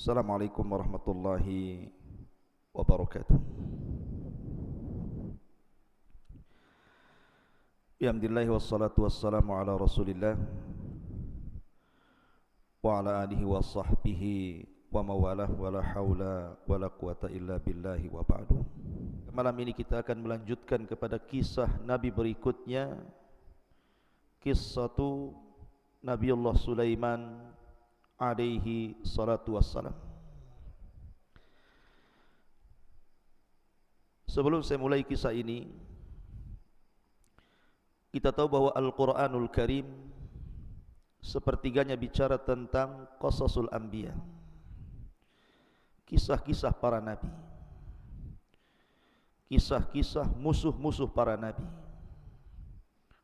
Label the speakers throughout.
Speaker 1: Assalamualaikum warahmatullahi wabarakatuh. Alhamdulillah wassalatu wassalamu ala Rasulillah wa ala alihi wa sahbihi wa mawalah wa la hawla wa la quwata illa billahi wa ba'du. Malam ini kita akan melanjutkan kepada kisah Nabi berikutnya, kisah Nabiullah Sulaiman alaihi salatu wassalam. Sebelum saya mulai kisah ini, kita tahu bahwa Al-Quranul Karim sepertiganya bicara tentang qasasul anbiya, kisah-kisah para nabi, kisah-kisah musuh-musuh para nabi,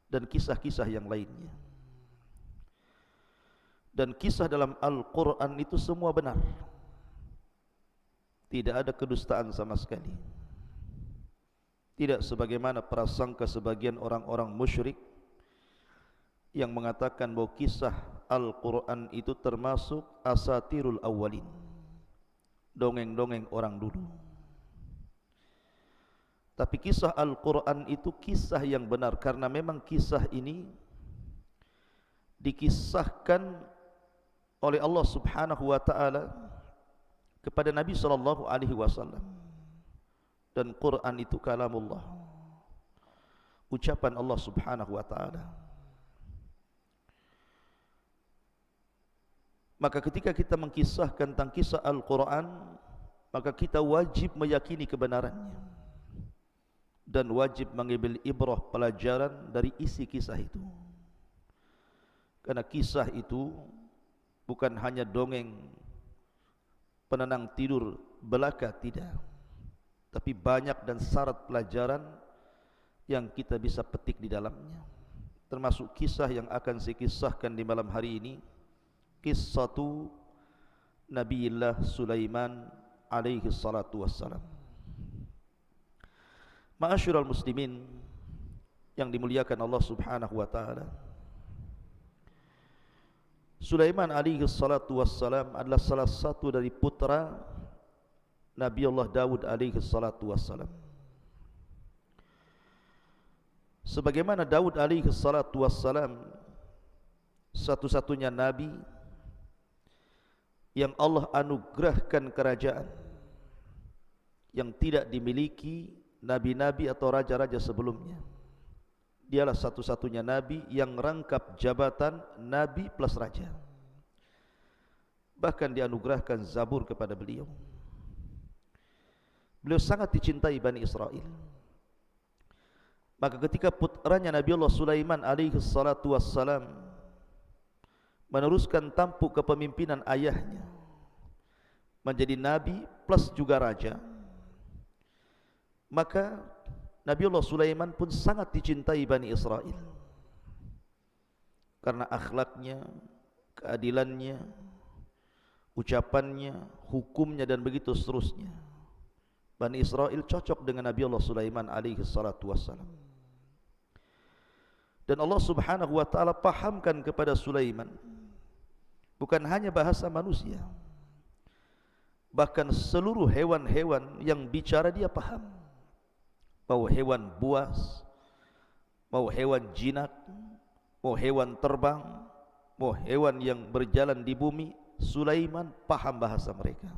Speaker 1: dan kisah-kisah yang lainnya. Dan kisah dalam Al-Quran itu semua benar, tidak ada kedustaan sama sekali. Tidak sebagaimana prasangka sebagian orang-orang musyrik yang mengatakan bahwa kisah Al-Quran itu termasuk asatirul awwalin, dongeng-dongeng orang dulu. Tapi kisah Al-Quran itu kisah yang benar, karena memang kisah ini dikisahkan oleh Allah Subhanahu wa taala kepada Nabi sallallahu alaihi wasallam. Dan Quran itu kalamullah, ucapan Allah Subhanahu wa taala. Maka ketika kita mengkisahkan tentang kisah Al-Quran, maka kita wajib meyakini kebenarannya dan wajib mengambil ibrah, pelajaran dari isi kisah itu. Karena kisah itu bukan hanya dongeng penenang tidur belaka, tidak, tapi banyak dan syarat pelajaran yang kita bisa petik di dalamnya. Termasuk kisah yang akan saya kisahkan di malam hari ini, kisah Nabiullah Sulaiman alaihi salatu wassalam. Ma'asyiral muslimin yang dimuliakan Allah Subhanahu wa taala, Sulaiman alaihi salatu wassalam adalah salah satu dari putra Nabiullah Daud alaihi salatu wassalam. Sebagaimana Daud alaihi salatu wassalam satu-satunya nabi yang Allah anugerahkan kerajaan yang tidak dimiliki nabi-nabi atau raja-raja sebelumnya. Dialah satu-satunya nabi yang rangkap jabatan nabi plus raja. Bahkan dianugerahkan Zabur kepada beliau. Beliau sangat dicintai Bani Israel. Maka ketika putranya Nabiullah Sulaiman alaihi salatu wassalam meneruskan tampuk kepemimpinan ayahnya, menjadi nabi plus juga raja, maka Nabiullah Sulaiman pun sangat dicintai Bani Israel karena akhlaknya, keadilannya, ucapannya, hukumnya, dan begitu seterusnya. Bani Israel cocok dengan Nabiullah Sulaiman alaihi salatu wassalam. Dan Allah Subhanahu wa taala pahamkan kepada Sulaiman bukan hanya bahasa manusia, bahkan seluruh hewan-hewan yang bicara dia paham. Mau hewan buas, mau hewan jinak, mau hewan terbang, mau hewan yang berjalan di bumi, Sulaiman paham bahasa mereka.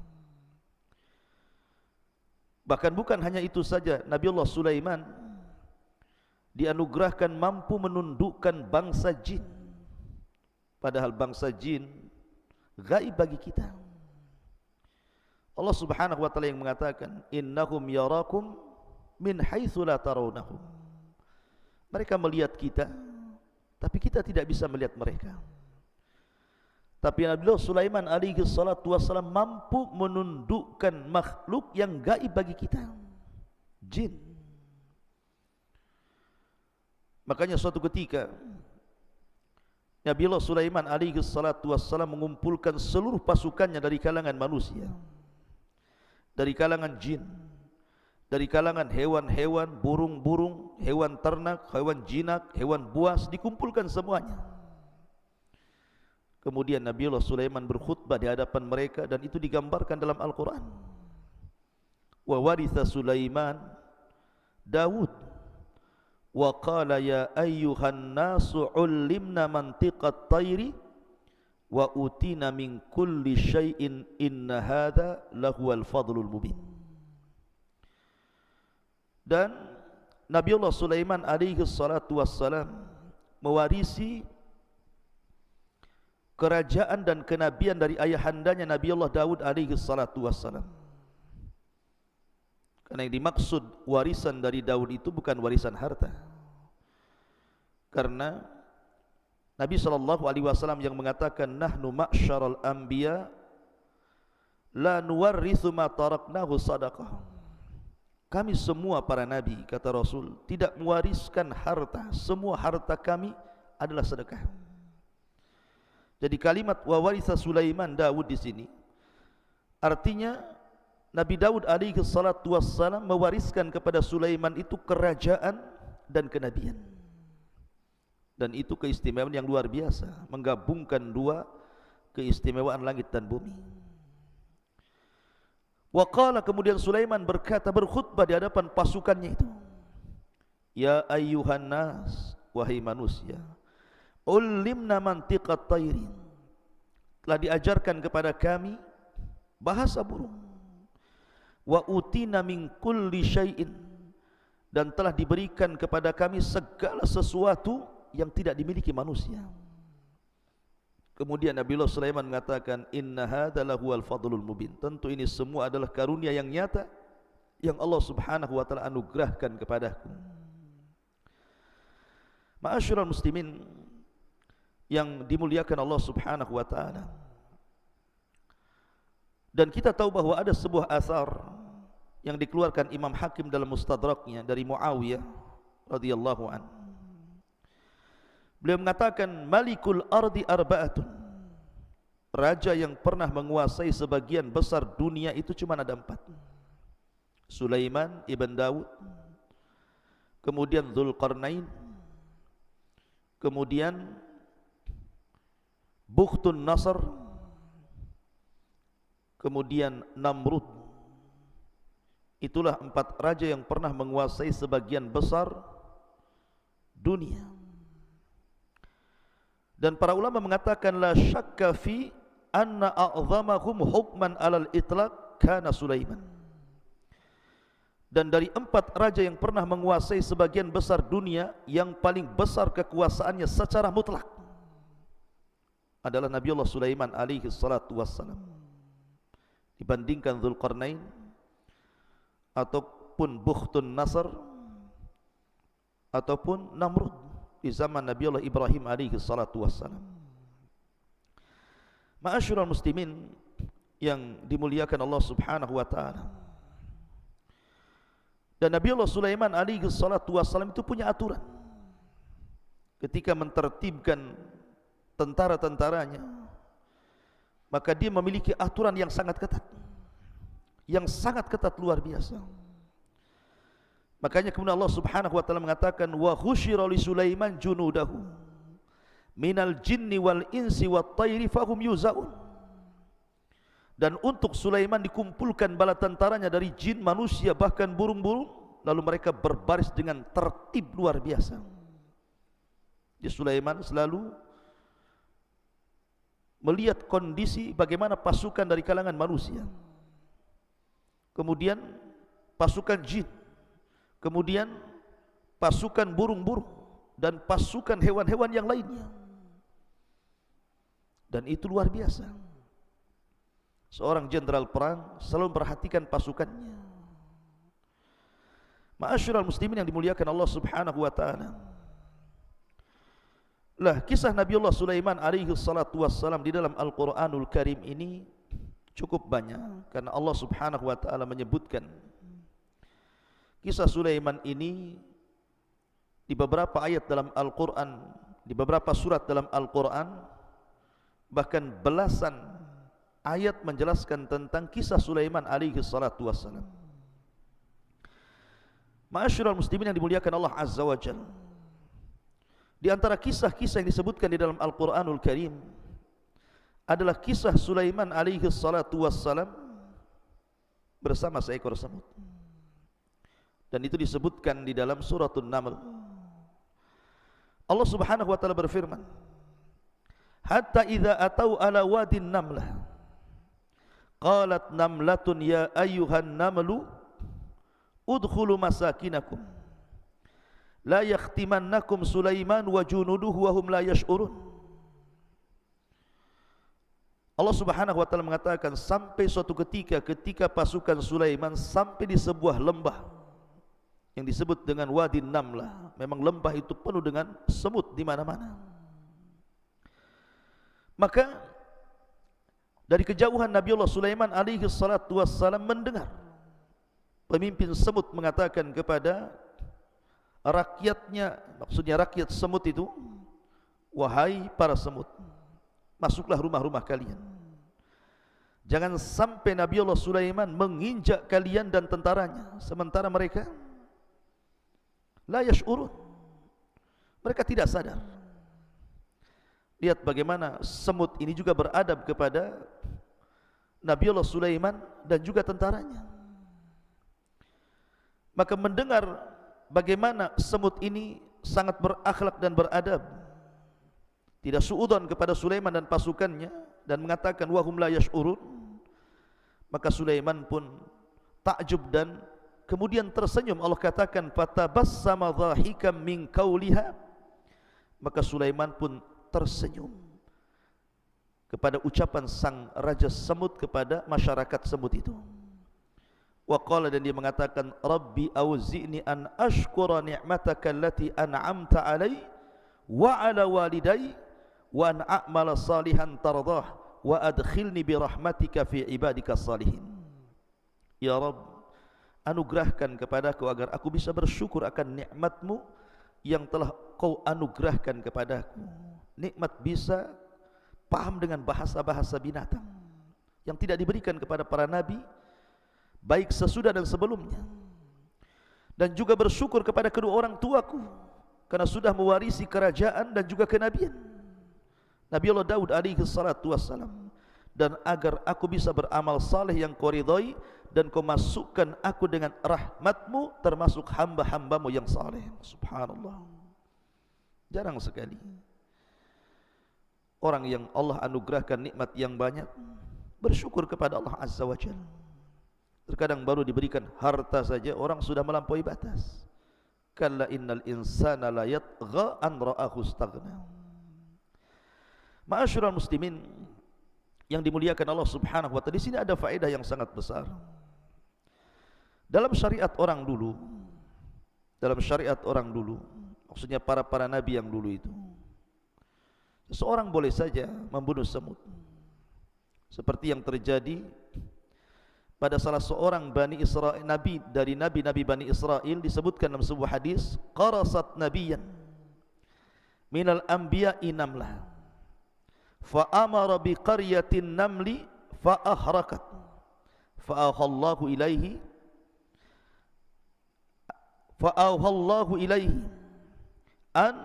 Speaker 1: Bahkan bukan hanya itu saja, Nabiullah Sulaiman dianugerahkan mampu menundukkan bangsa jin, padahal bangsa jin gaib bagi kita. Allah Subhanahu wa taala yang mengatakan, innahum yarakum min haitsu la tarawnahum. Mereka melihat kita, tapi kita tidak bisa melihat mereka. Tapi Nabiullah Sulaiman alaihi salatu wassalam mampu menundukkan makhluk yang gaib bagi kita, jin. Makanya suatu ketika Nabiullah Sulaiman alaihi salatu wassalam mengumpulkan seluruh pasukannya dari kalangan manusia, dari kalangan jin, dari kalangan hewan-hewan, burung-burung, hewan ternak, hewan jinak, hewan buas, dikumpulkan semuanya. Kemudian Nabiullah Sulaiman berkhutbah di hadapan mereka dan itu digambarkan dalam Al-Quran. Wa waritha Sulaiman Daud wa qala ya ayyuhan nasu ullimna mantiqat tayri wa utina min kulli syai'in inna hadha lahuwal fadlul mubin. Dan Nabiullah Sulaiman alaihi salatu wassalam mewarisi kerajaan dan kenabian dari ayahandanya Nabiullah Daud alaihi salatu wassalam. Karena yang dimaksud warisan dari Daud itu bukan warisan harta. Karena Nabi SAW yang mengatakan nahnu ma'syaral anbiya la nuwarrithu ma taraknahu sadaqah. Kami semua para nabi, kata Rasul, tidak mewariskan harta. Semua harta kami adalah sedekah. Jadi kalimat wa waritha Sulaiman Daud di sini artinya Nabi Daud alaihi salatu wassalam mewariskan kepada Sulaiman itu kerajaan dan kenabian. Dan itu keistimewaan yang luar biasa, menggabungkan dua keistimewaan langit dan bumi. Wa qala, kemudian Sulaiman berkata, berkhutbah di hadapan pasukannya itu, ya ayyuhan nas, wahai manusia, ulimna mantiqat tayrin, telah diajarkan kepada kami bahasa burung. Wa utina min kulli syai'in, dan telah diberikan kepada kami segala sesuatu yang tidak dimiliki manusia. Kemudian Nabiullah Sulaiman mengatakan inna hadza lahuwal fadlul mubin, tentu ini semua adalah karunia yang nyata yang Allah Subhanahu wa taala anugerahkan kepadaku. Ma'asyiral muslimin yang dimuliakan Allah Subhanahu wa taala. Dan kita tahu bahwa ada sebuah asar yang dikeluarkan Imam Hakim dalam Mustadraknya dari Muawiyah radhiyallahu anhu. Beliau mengatakan Malikul Ardi Arba'atun, raja yang pernah menguasai sebagian besar dunia itu cuma ada 4. Sulaiman ibn Daud, kemudian Dzulqarnain, kemudian Bukhtun Nasr, kemudian Namrud. Itulah 4 raja yang pernah menguasai sebagian besar dunia. Dan para ulama mengatakan la syakka fi anna a'zamahum hukman alal itlaq kana Sulaiman. Dan dari 4 raja yang pernah menguasai sebagian besar dunia, yang paling besar kekuasaannya secara mutlak adalah Nabiullah Sulaiman alaihi salatu wassalam, dibandingkan Dzulqarnain ataupun Bukhtun Nasr ataupun Namrud di zaman Nabiullah Ibrahim alaihi salatu wassalam. Ma'asyiral muslimin yang dimuliakan Allah Subhanahu wa taala. Dan Nabiullah Sulaiman alaihi salatu wassalam itu punya aturan ketika mentertibkan tentara-tentaranya, maka dia memiliki aturan yang sangat ketat, luar biasa. Makanya kemudian Allah Subhanahu wa taala mengatakan wa khusyira li Sulaiman junudahu minal jinni wal insi wat tayri fahum yuzaun. Dan untuk Sulaiman dikumpulkan bala tentaranya dari jin, manusia, bahkan burung-burung, lalu mereka berbaris dengan tertib luar biasa. Jadi Sulaiman selalu melihat kondisi bagaimana pasukan dari kalangan manusia, kemudian pasukan jin, kemudian pasukan burung-burung, dan pasukan hewan-hewan yang lainnya. Dan itu luar biasa. Seorang jenderal perang selalu memperhatikan pasukannya. Ma'asyiral muslimin yang dimuliakan Allah Subhanahu wa taala. Lah, kisah Nabiullah Sulaiman alaihi salatu wassalam di dalam Al-Qur'anul Karim ini cukup banyak, karena Allah Subhanahu wa taala menyebutkan kisah Sulaiman ini di beberapa ayat dalam Al-Quran, di beberapa surat dalam Al-Quran, bahkan belasan ayat menjelaskan tentang kisah Sulaiman alaihi salatu wassalam. Ma'asyiral muslimin yang dimuliakan Allah Azza wa Jalla, di antara kisah-kisah yang disebutkan di dalam Al-Quranul Karim adalah kisah Sulaiman alaihi salatu wassalam bersama seekor semut. Dan itu disebutkan di dalam suratul Naml. Allah Subhanahu wa taala berfirman, hatta idza atau ala wadin namlah qalat namlatun ya ayyuhan namlu udkhulu masakinakum la yakhtimannakum Sulaiman wa junuduhu wa hum la yash'urun. Allah Subhanahu wa taala mengatakan sampai suatu ketika pasukan Sulaiman sampai di sebuah lembah yang disebut dengan Wadi Namlah. Memang lembah itu penuh dengan semut di mana-mana. Maka dari kejauhan Nabi Allah Sulaiman alaihi salatu wassalam mendengar pemimpin semut mengatakan kepada rakyatnya, maksudnya rakyat semut itu, wahai para semut, masuklah rumah-rumah kalian. Jangan sampai Nabi Allah Sulaiman menginjak kalian dan tentaranya, sementara mereka la yash'urun, mereka tidak sadar. Lihat bagaimana semut ini juga beradab kepada Nabi Allah Sulaiman dan juga tentaranya. Maka mendengar bagaimana semut ini sangat berakhlak dan beradab, tidak suudzon kepada Sulaiman dan pasukannya, dan mengatakan wahum la yash'urun, maka Sulaiman pun takjub dan kemudian tersenyum. Allah katakan fatabassama dhahikam min qauliha, maka Sulaiman pun tersenyum kepada ucapan sang raja semut kepada masyarakat semut itu. Wa qala, dan dia mengatakan rabbi auzi'ni an ashkura ni'mataka allati an'amta alai wa ala walidai wa an a'mala salihan tardah wa adkhilni bi rahmatika fi ibadika salihin. Ya Rabb, anugerahkan kepadaku agar aku bisa bersyukur akan nikmatmu yang telah kau anugerahkan kepadaku. Nikmat bisa paham dengan bahasa-bahasa binatang yang tidak diberikan kepada para nabi baik sesudah dan sebelumnya, dan juga bersyukur kepada kedua orang tuaku karena sudah mewarisi kerajaan dan juga kenabian Nabi Allah Daud alaihi salatu wassalam, dan agar aku bisa beramal saleh yang kau ridhai dan kau masukkan aku dengan rahmatmu termasuk hamba-hambamu yang saleh. Subhanallah, jarang sekali orang yang Allah anugerahkan nikmat yang banyak bersyukur kepada Allah Azza wa Jalla. Terkadang baru diberikan harta saja orang sudah melampaui batas. Kalla innal insana la yatgha an ra'ahu istaghna. Ma'asyiral muslimin yang dimuliakan Allah Subhanahu wa taala, di sini ada faedah yang sangat besar. Dalam syariat orang dulu, maksudnya para nabi yang dulu itu, seseorang boleh saja membunuh semut, seperti yang terjadi pada salah seorang Bani Israel, nabi dari nabi-nabi Bani Israel. Disebutkan dalam sebuah hadis, qarasat nabiyyan minal anbiya'i namlah fa amara bi qaryatin namli fa ahrakat fa auhallahu ilaihi an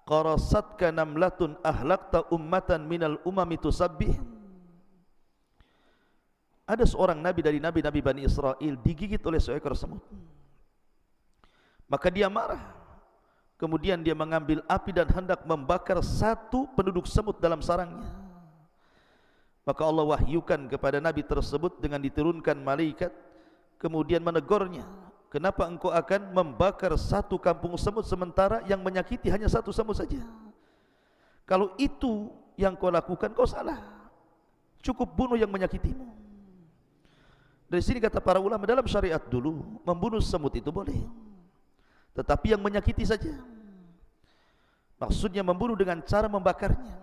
Speaker 1: qarasatka namlatun ahlakta ummatan minal umami tusabbih. Ada seorang nabi dari nabi-nabi Bani Israel digigit oleh seekor semut. Maka dia marah. Kemudian dia mengambil api dan hendak membakar satu penduduk semut dalam sarangnya. Maka Allah wahyukan kepada nabi tersebut dengan diturunkan malaikat, kemudian menegurnya, kenapa engkau akan membakar satu kampung semut sementara yang menyakiti hanya satu semut saja? Kalau itu yang kau lakukan, kau salah. Cukup bunuh yang menyakitimu. Dari sini kata para ulama, dalam syariat dulu membunuh semut itu boleh, tetapi yang menyakiti saja. Maksudnya membunuh dengan cara membakarnya.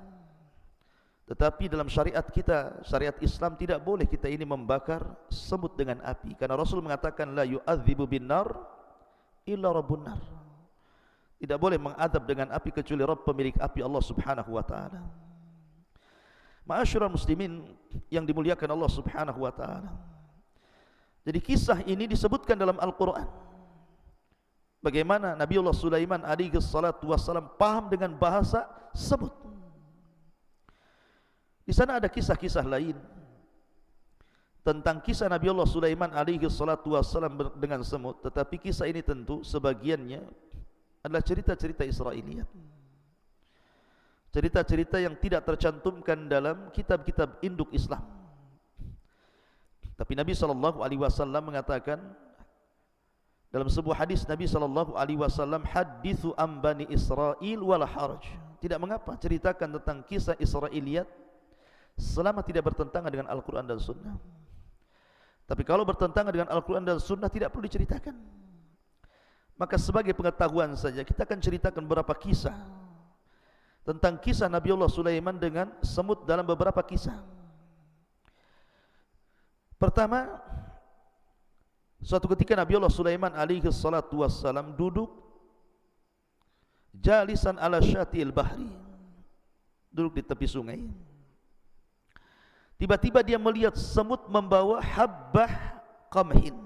Speaker 1: Tetapi dalam syariat kita, syariat Islam, tidak boleh kita ini membakar semut dengan api, karena Rasul mengatakan la yu'adzibu bin nar illa rabbun nar. Tidak boleh mengadab dengan api kecuali Rabb pemilik api, Allah Subhanahu wa taala. Ma'asyiral muslimin yang dimuliakan Allah Subhanahu wa taala, jadi kisah ini disebutkan dalam Al-Quran. Bagaimana Nabi Allah Sulaiman alaihi salatu wassalam paham dengan bahasa semut. Di sana ada kisah-kisah lain tentang kisah Nabi Allah Sulaiman alaihi salatu wassalam dengan semut, tetapi kisah ini tentu sebagiannya adalah cerita-cerita Israiliyat, cerita-cerita yang tidak tercantumkan dalam kitab-kitab induk Islam. Tapi Nabi SAW mengatakan dalam sebuah hadis, Nabi SAW, hadithu am bani Israel wala haraj, tidak mengapa ceritakan tentang kisah Israiliyat selama tidak bertentangan dengan Al-Quran dan Sunnah. Tapi kalau bertentangan dengan Al-Quran dan Sunnah tidak perlu diceritakan. Maka sebagai pengetahuan saja kita akan ceritakan beberapa kisah tentang kisah Nabi Allah Sulaiman dengan semut dalam beberapa kisah. Pertama, suatu ketika Nabi Allah Sulaiman alaihi salatu wassalam duduk jalisan ala syatil bahri, duduk di tepi sungai. Tiba-tiba dia melihat semut membawa habbah qamhin.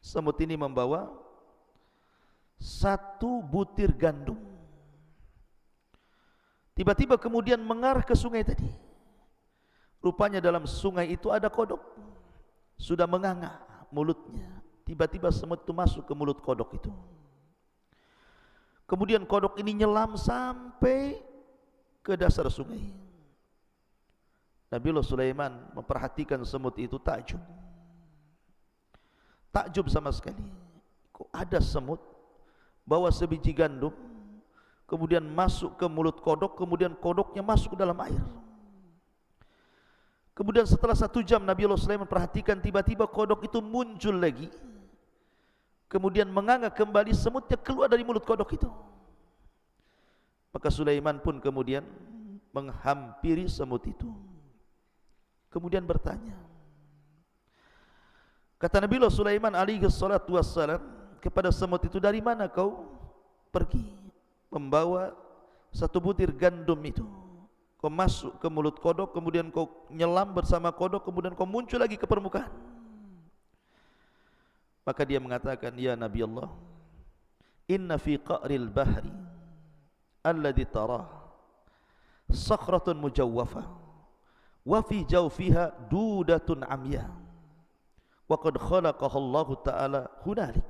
Speaker 1: Semut ini membawa satu butir gandum. Tiba-tiba kemudian mengarah ke sungai tadi. Rupanya dalam sungai itu ada kodok, sudah menganga mulutnya. Tiba-tiba semut itu masuk ke mulut kodok itu. Kemudian kodok ini nyelam sampai ke dasar sungai. Nabi Allah Sulaiman memperhatikan semut itu, takjub sama sekali. Kok ada semut bawa sebiji gandum, kemudian masuk ke mulut kodok, kemudian kodoknya masuk ke dalam air. Kemudian setelah 1 jam Nabi Allah Sulaiman perhatikan, tiba-tiba kodok itu muncul lagi, kemudian menganga kembali, semutnya keluar dari mulut kodok itu. Maka Sulaiman pun kemudian menghampiri semut itu, kemudian bertanya. Kata Nabi Allah Sulaiman alaihi salatu wassalam kepada semut itu, dari mana kau pergi membawa satu butir gandum itu? Kau masuk ke mulut kodok, kemudian kau nyelam bersama kodok, kemudian kau muncul lagi ke permukaan. Maka dia mengatakan, ya Nabi Allah, inna fi qa'ril bahri alladhi tarah sakhratun mujawwafah wa fi jawfiha dudatun amya wa qad khalaqaha Allah Ta'ala hunalik.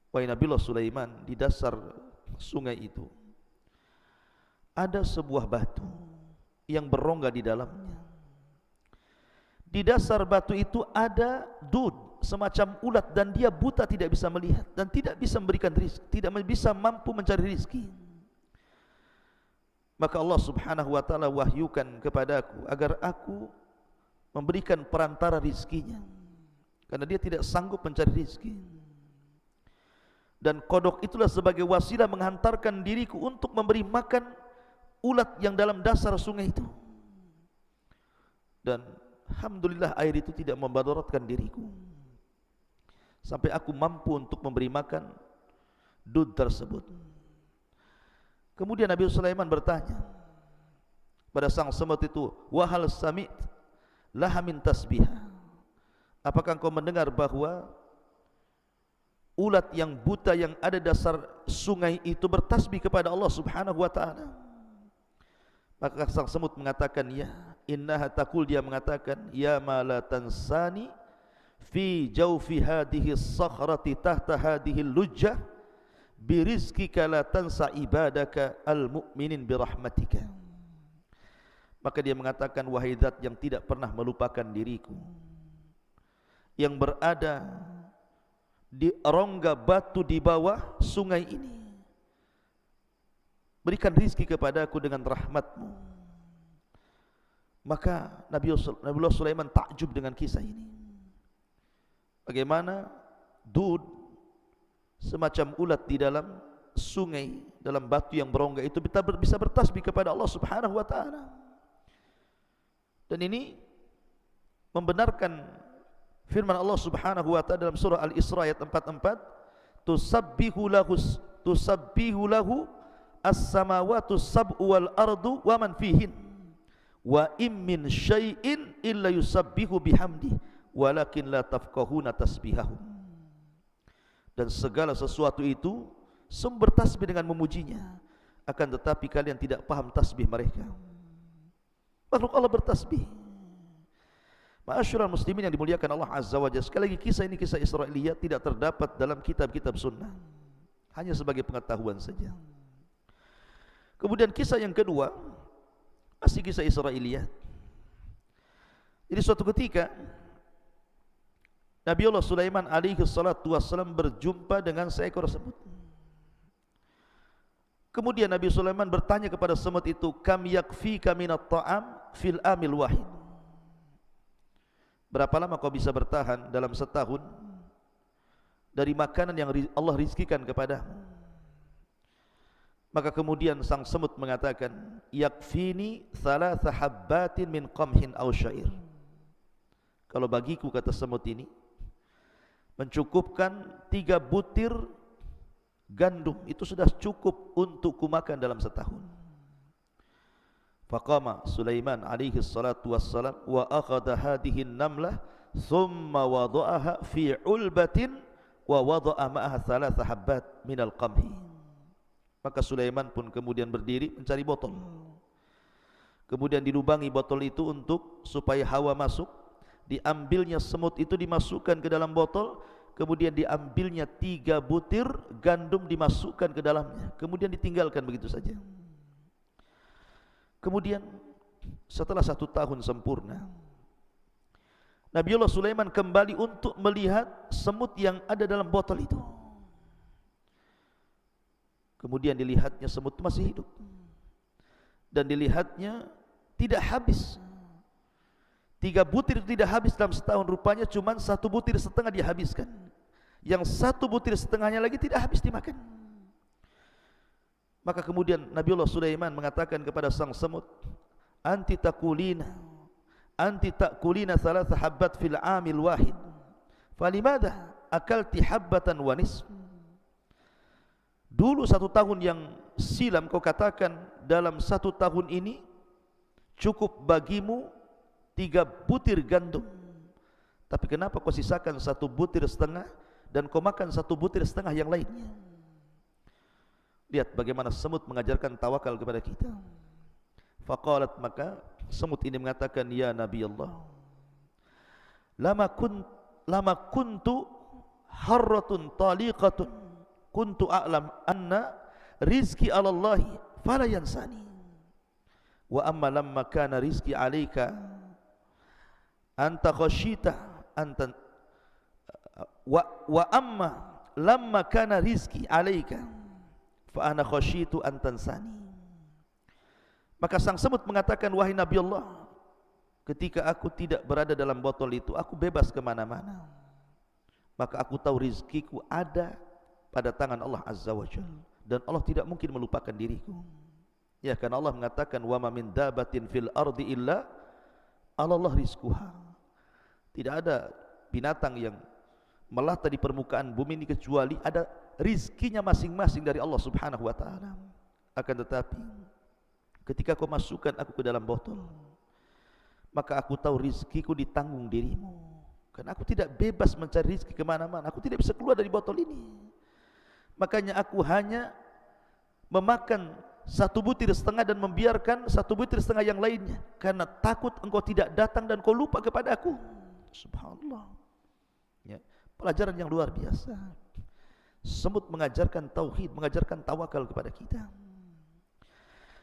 Speaker 1: Wahai Nabi Allah Sulaiman, di dasar sungai itu ada sebuah batu yang berongga di dalamnya. Di dasar batu itu ada dud, semacam ulat, dan dia buta, tidak bisa melihat dan tidak bisa memberikan rizki, tidak bisa mampu mencari rizki. Maka Allah Subhanahu wa ta'ala wahyukan kepadaku agar aku memberikan perantara rizkinya, karena dia tidak sanggup mencari rizki. Dan kodok itulah sebagai wasilah menghantarkan diriku untuk memberi makan ulat yang dalam dasar sungai itu. Dan alhamdulillah air itu tidak memadaratkan diriku, sampai aku mampu untuk memberi makan dud tersebut. Kemudian Nabi Sulaiman bertanya pada sang semut itu, wahal sami't laha min tasbihah, apakah engkau mendengar bahwa ulat yang buta yang ada dasar sungai itu bertasbih kepada Allah Subhanahu wa ta'ala? Maka sang semut mengatakan, ya. Innaha taqul, dia mengatakan, ya ma la tansani fi jawfi hadhihi sakhrati tahta hadhihi lujjah birizkika la tansa ibadaka al-mu'minin birahmatika. Maka dia mengatakan, wahai zat yang tidak pernah melupakan diriku, yang berada di rongga batu di bawah sungai ini, berikan rizki kepadaku dengan rahmatmu. Maka Nabi Allah Sulaiman takjub dengan kisah ini. Bagaimana dud, semacam ulat di dalam sungai, dalam batu yang berongga itu bisa bertasbih kepada Allah Subhanahu wa ta'ala. Dan ini membenarkan firman Allah Subhanahu wa ta'ala dalam surah Al-Isra ayat 44, tusabbihu lahu as-samawatu sab'u wal ardu wa man fihin wa im min syai'in illa yusabbihu bihamdi walakin la tafqahuna tasbihahum. Dan segala sesuatu itu semua bertasbih dengan memujinya, akan tetapi kalian tidak paham tasbih mereka. Makhluk Allah bertasbih. Ma'asyiral muslimin yang dimuliakan Allah Azza wa Jalla, sekali lagi kisah ini kisah Israiliyat, tidak terdapat dalam kitab-kitab sunnah, hanya sebagai pengetahuan saja. Kemudian kisah yang kedua masih kisah Israiliyat. Jadi suatu ketika Nabiullah Sulaiman alaihi salatu wassalam berjumpa dengan seekor semut. Kemudian Nabi Sulaiman bertanya kepada semut itu, kam yakfika minat ta'am fil amil wahid. Berapa lama kau bisa bertahan dalam setahun dari makanan yang Allah rizkikan kepadamu? Maka kemudian sang semut mengatakan, yakfini thalatha habbatin min qamhin aw syair. Kalau bagiku, kata semut ini, mencukupkan 3 butir gandum, itu sudah cukup untuk kumakan dalam setahun. Faqama Sulaiman alaihi salatu wassalam wa akhadha hadhihi an-namlah thumma wada'aha fi ulbatin wa wada'a ma'aha thalatha habbat minal qamhi. Maka Sulaiman pun kemudian berdiri mencari botol. Kemudian dilubangi botol itu untuk supaya hawa masuk. Diambilnya semut itu, dimasukkan ke dalam botol. Kemudian diambilnya 3 butir gandum, dimasukkan ke dalamnya. Kemudian ditinggalkan begitu saja. Kemudian setelah 1 tahun sempurna, Nabiullah Sulaiman kembali untuk melihat semut yang ada dalam botol itu. Kemudian dilihatnya semut itu masih hidup, dan dilihatnya tidak habis. 3 butir itu tidak habis dalam setahun, rupanya cuma 1 butir setengah dihabiskan. Yang 1 butir setengahnya lagi tidak habis dimakan. Maka kemudian Nabiullah Sulaiman mengatakan kepada sang semut, anti takulina thalatha habbat fil amil wahid, falimada akalti habbatan wa nisf. Dulu 1 tahun yang silam kau katakan dalam 1 tahun ini cukup bagimu 3 butir gandum, tapi kenapa kau sisakan 1 butir setengah dan kau makan 1 butir setengah yang lainnya? Lihat bagaimana semut mengajarkan tawakal kepada kita. Faqalat, maka semut ini mengatakan, ya Nabi Allah, lama kuntu harratun taliqatun kuntu a'lam anna rizki 'ala Allahi fala yansani, wa amma lamma kana rizki 'alaika anta khashita anta wa amma lamma kana rizki 'alaika fa ana khashitu an tansani. Maka sang semut mengatakan, wahai Nabi Allah, ketika aku tidak berada dalam botol itu, aku bebas kemana-mana. Maka aku tahu rizkiku ada pada tangan Allah Azza wa Jalla, dan Allah tidak mungkin melupakan diriku. Ya, karena Allah mengatakan, wa ma min dabatin fil ardi illa 'ala Allah rizquha. Tidak ada binatang yang melata di permukaan bumi ini kecuali ada rizkinya masing-masing dari Allah Subhanahu wa ta'ala. Akan tetapi ketika kau masukkan aku ke dalam botol, maka aku tahu rizkiku ditanggung dirimu, karena aku tidak bebas mencari rizki kemana-mana. Aku tidak bisa keluar dari botol ini. Makanya aku hanya memakan 1 butir setengah dan membiarkan 1 butir setengah yang lainnya, karena takut engkau tidak datang dan kau lupa kepada aku. Subhanallah, ya, pelajaran yang luar biasa. Semut mengajarkan tauhid, mengajarkan tawakal kepada kita.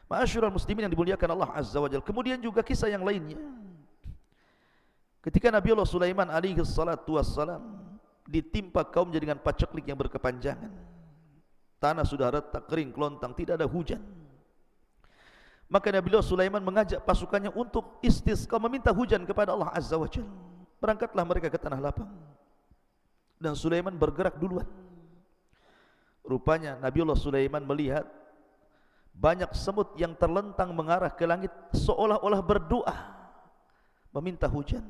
Speaker 1: Ma'asyiral muslimin yang dimuliakan Allah Azza wa Jalla. Kemudian juga kisah yang lainnya, ketika Nabiullah Sulaiman alaihi salatu wassalam ditimpa kaumnya dengan paceklik yang berkepanjangan. Tanah sudah retak, kering, kelontang, tidak ada hujan. Maka Nabiullah Sulaiman mengajak pasukannya untuk istisqa, meminta hujan kepada Allah Azza wa Jalla. Berangkatlah mereka ke tanah lapang, dan Sulaiman bergerak duluan. Rupanya Nabiullah Sulaiman melihat banyak semut yang terlentang mengarah ke langit, seolah-olah berdoa meminta hujan.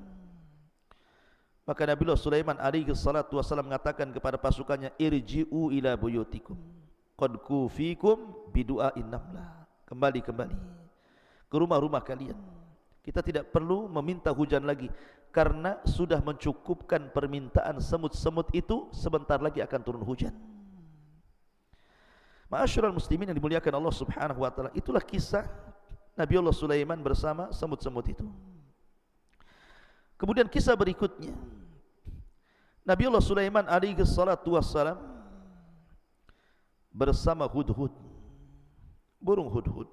Speaker 1: Maka Nabiullah Sulaiman alaihi salatu wasallam mengatakan kepada pasukannya, irji'u ila buyutikum qad kufikum bidu'ain namlah. Kembali ke rumah-rumah kalian. Kita tidak perlu meminta hujan lagi, karena sudah mencukupkan permintaan semut-semut itu. Sebentar lagi akan turun hujan. Ma'asyiral muslimin yang dimuliakan Allah Subhanahu wa ta'ala, itulah kisah Nabiullah Sulaiman bersama semut-semut itu. Kemudian kisah berikutnya, Nabiullah Sulaiman alaihi salatu wassalam bersama hudhud, burung hudhud.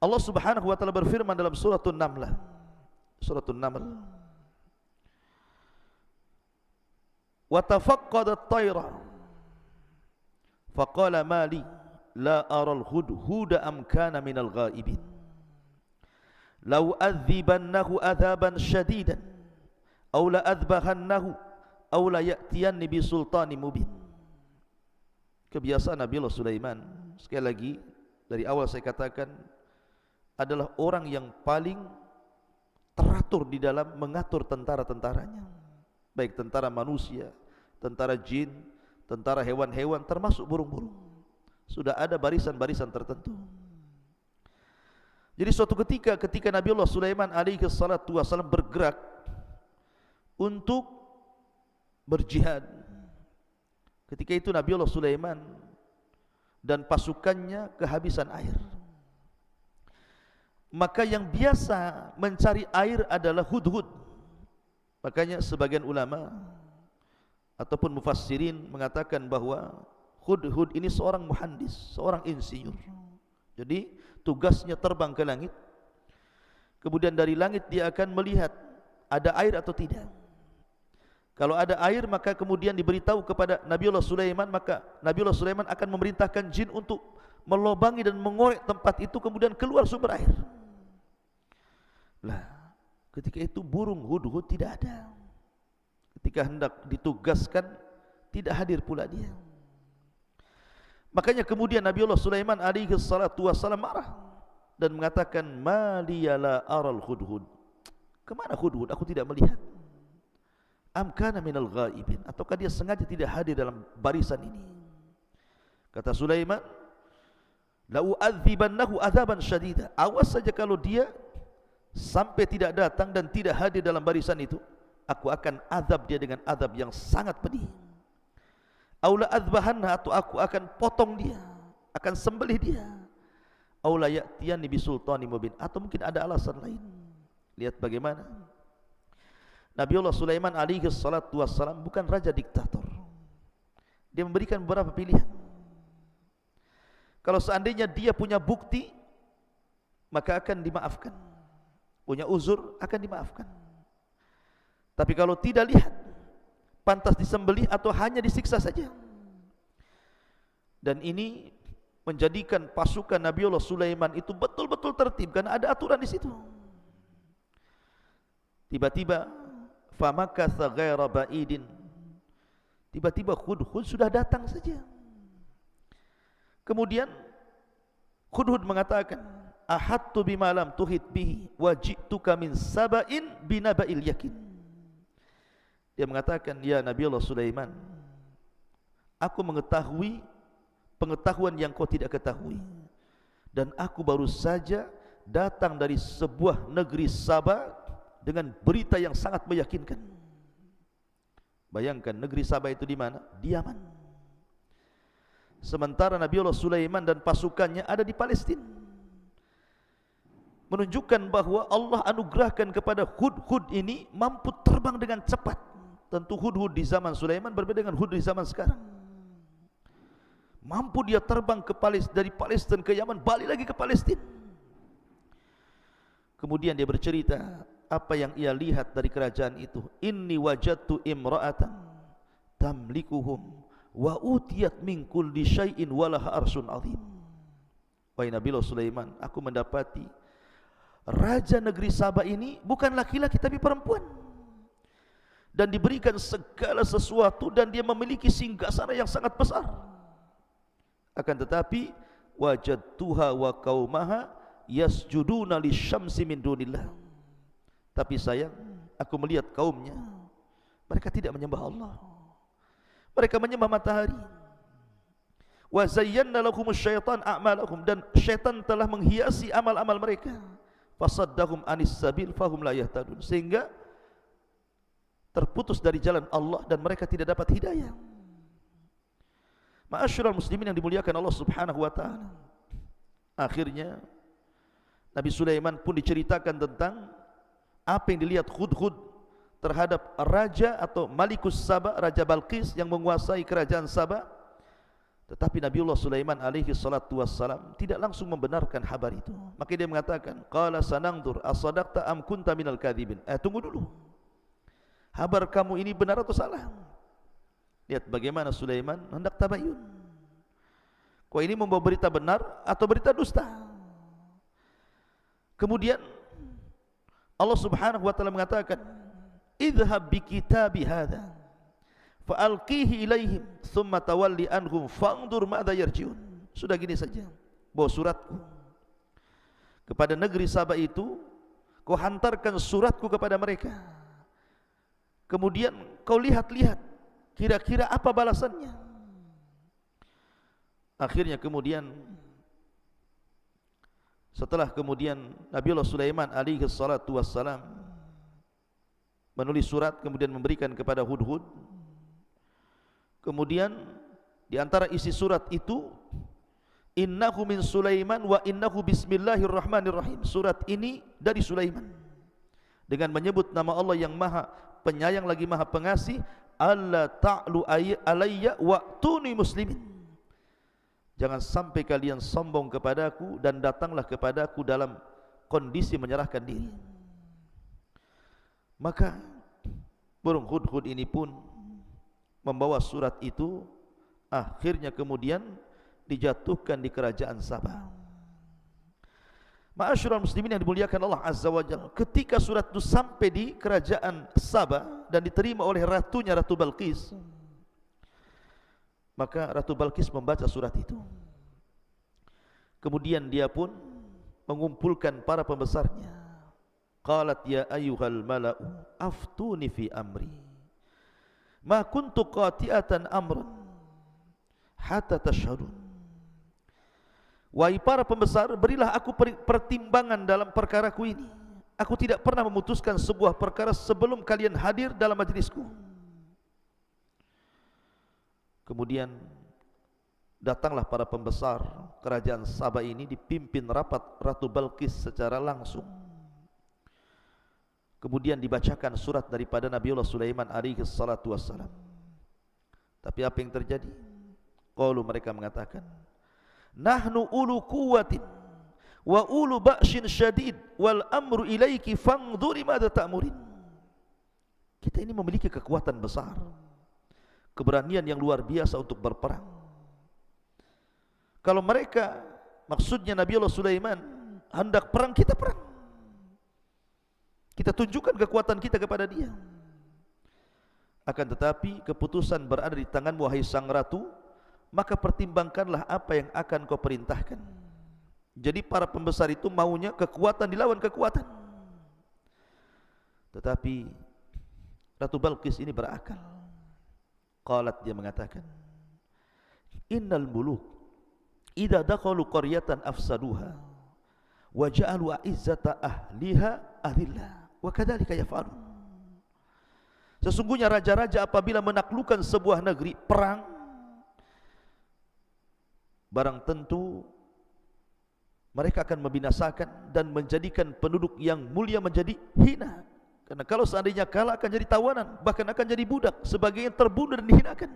Speaker 1: Allah Subhanahu wa taala berfirman dalam suratul Naml, wa tafaqqada at-tayra faqala ma li la ara al-hudhuda am kana min al-ghaibin law adhibannahu adhaban shadidan aw la adbahannahu aw la ya'tiyanni bi sultanin mubin. Kebiasaan Nabiullah Sulaiman, sekali lagi dari awal saya katakan, adalah orang yang paling teratur di dalam mengatur tentara-tentaranya, baik tentara manusia, tentara jin, tentara hewan-hewan, termasuk burung-burung. Sudah ada barisan-barisan tertentu. Jadi suatu ketika Nabiullah Sulaiman alaihi salatu wasallam bergerak untuk berjihad, ketika itu Nabiullah Sulaiman dan pasukannya kehabisan air. Maka yang biasa mencari air adalah hudhud. Makanya sebagian ulama ataupun mufassirin mengatakan bahwa hudhud ini seorang muhandis, seorang insinyur. Jadi tugasnya terbang ke langit, kemudian dari langit dia akan melihat ada air atau tidak. Kalau ada air, maka kemudian diberitahu kepada Nabiullah Sulaiman, maka Nabiullah Sulaiman akan memerintahkan jin untuk melobangi dan mengorek tempat itu, kemudian keluar sumber air. Lah, ketika itu burung hudhud tidak ada. Ketika hendak ditugaskan, tidak hadir pula dia. Makanya kemudian Nabiullah Sulaiman alaihi salatu wassalam marah dan mengatakan, ma liyala aral hudhud. Kemana hudhud? Aku tidak melihat. Am kana minal ghaibin, ataukah dia sengaja tidak hadir dalam barisan ini? Kata Sulaiman, la u'adzibannahu adzaban syadida. Awas saja kalau dia sampai tidak datang dan tidak hadir dalam barisan itu, aku akan azab dia dengan azab yang sangat pedih. Aula adzbahanna, atau aku akan potong dia, akan sembelih dia. Aula ya'tiyanni bisultanin mubin, atau mungkin ada alasan lain. Lihat bagaimana Nabiullah Sulaiman alaihi salatu wassalam bukan raja diktator. Dia memberikan beberapa pilihan. Kalau seandainya dia punya bukti, maka akan dimaafkan. Punya uzur, akan dimaafkan. Tapi kalau tidak lihat, pantas disembelih atau hanya disiksa saja. Dan ini menjadikan pasukan Nabiullah Sulaiman itu betul-betul tertib, karena ada aturan di situ. Tiba-tiba famakatha ghaira ba'idin, tiba-tiba hudhud sudah datang saja. Kemudian hudhud mengatakan, ahattu bima lam tuhit bihi wa ji'tuka min saba'in binaba'il yakin. Dia mengatakan, ya Nabiullah Sulaiman, aku mengetahui pengetahuan yang kau tidak ketahui, dan aku baru saja datang dari sebuah negeri Saba dengan berita yang sangat meyakinkan. Bayangkan, negeri Saba itu di mana? Di Yaman. Sementara Nabiullah Sulaiman dan pasukannya ada di Palestina. Menunjukkan bahwa Allah anugerahkan kepada hudhud ini mampu terbang dengan cepat. Tentu hudhud di zaman Sulaiman berbeda dengan hudhud di zaman sekarang. Mampu dia terbang ke dari Palestina ke Yaman, balik lagi ke Palestina. Kemudian dia bercerita apa yang ia lihat dari kerajaan itu. Inni wajadtu imra'atan tamlikuhum wa utiyat min kulli syai'in walaha arsun azim. Wahai Nabiullah Sulaiman, aku mendapati raja negeri Saba ini bukan laki-laki tapi perempuan, dan diberikan segala sesuatu, dan dia memiliki singgasana yang sangat besar. Akan tetapi wajadtuha wa qaumaha yasjuduna lisyamsi min dunillah. Tapi sayang, aku melihat kaumnya, mereka tidak menyembah Allah, mereka menyembah matahari. Wa zayyana lahumus syaitan a'malahum, dan syaitan telah menghiasi amal-amal mereka. Fasaddahum anis sabil fahum la yahtadun, sehingga terputus dari jalan Allah dan mereka tidak dapat hidayah. Ma'asyiral muslimin yang dimuliakan Allah Subhanahu wa taala, akhirnya Nabi Sulaiman pun diceritakan tentang apa yang dilihat Hudhud terhadap raja atau Malikus Saba, Raja Balqis yang menguasai kerajaan Saba. Tetapi Nabiullah Sulaiman alaihi salatu wassalam tidak langsung membenarkan kabar itu. Maka dia mengatakan, qala sanangdur asadaqta am kunta minal kadhibin. Tunggu dulu, kabar kamu ini benar atau salah? Lihat bagaimana Sulaiman hendak tabayun. Kau ini membawa berita benar atau berita dusta? Kemudian Allah Subhanahu wa taala mengatakan, idhhab bi kitabi hadza fa'alqihi ilaihim thumma tawalli anhum fa'ndur ma'dha yarji'un. Sudah gini saja, bawa suratku kepada negeri Saba itu, kau hantarkan suratku kepada mereka, kemudian kau lihat-lihat kira-kira apa balasannya. Akhirnya kemudian setelah kemudian Nabiullah Sulaiman alaihi salatu wassalam menulis surat kemudian memberikan kepada Hudhud. Kemudian di antara isi surat itu, innahu min Sulaiman wa innahu bismillahirrahmanirrahim. Surat ini dari Sulaiman dengan menyebut nama Allah yang Maha Penyayang lagi Maha Pengasih. Alla ta'lu alayya wa'tuni muslimin. Jangan sampai kalian sombong kepadaku dan datanglah kepadaku dalam kondisi menyerahkan diri. Maka burung Hudhud ini pun membawa surat itu, akhirnya kemudian dijatuhkan di kerajaan Saba. Ma'asyiral muslimin yang dimuliakan Allah Azza wa Jalla, ketika surat itu sampai di kerajaan Saba dan diterima oleh ratunya, Ratu Balqis, maka Ratu Balqis membaca surat itu. Kemudian dia pun mengumpulkan para pembesarnya. Qalat ya ayyuhal mala'u aftuni fi amri ma kuntu qati'atan amran hatta tashhadun. Wahai para pembesar, berilah aku pertimbangan dalam perkaraku ini. Aku tidak pernah memutuskan sebuah perkara sebelum kalian hadir dalam majlisku. Kemudian datanglah para pembesar kerajaan Saba ini, dipimpin rapat Ratu Balqis secara langsung. Kemudian dibacakan surat daripada Nabiullah Sulaiman alaihi salatu wassalam. Tapi apa yang terjadi? Qalu, mereka mengatakan, nahnu ulu quwwatin wa ulu ba'shin syadid wal amru ilaiki fangdhuri madza ta'murin. Kita ini memiliki kekuatan besar, keberanian yang luar biasa untuk berperang. Kalau mereka, maksudnya Nabiullah Sulaiman, hendak perang, kita perang. Kita tunjukkan kekuatan kita kepada dia. Akan tetapi keputusan berada di tanganmu wahai sang ratu, maka pertimbangkanlah apa yang akan kau perintahkan. Jadi para pembesar itu maunya kekuatan dilawan kekuatan. Tetapi Ratu Balqis ini berakal. Qalat, dia mengatakan, innal muluk idza dakhalu qaryatan afsaduha wa ja'alu a'izzata ahliha adillah wa kadzalika yaf'alun. Sesungguhnya raja-raja apabila menaklukkan sebuah negeri, perang, barang tentu mereka akan membinasakan dan menjadikan penduduk yang mulia menjadi hina. Karena kalau seandainya kalah akan jadi tawanan, bahkan akan jadi budak, sebagai yang terbunuh dan dihinakan.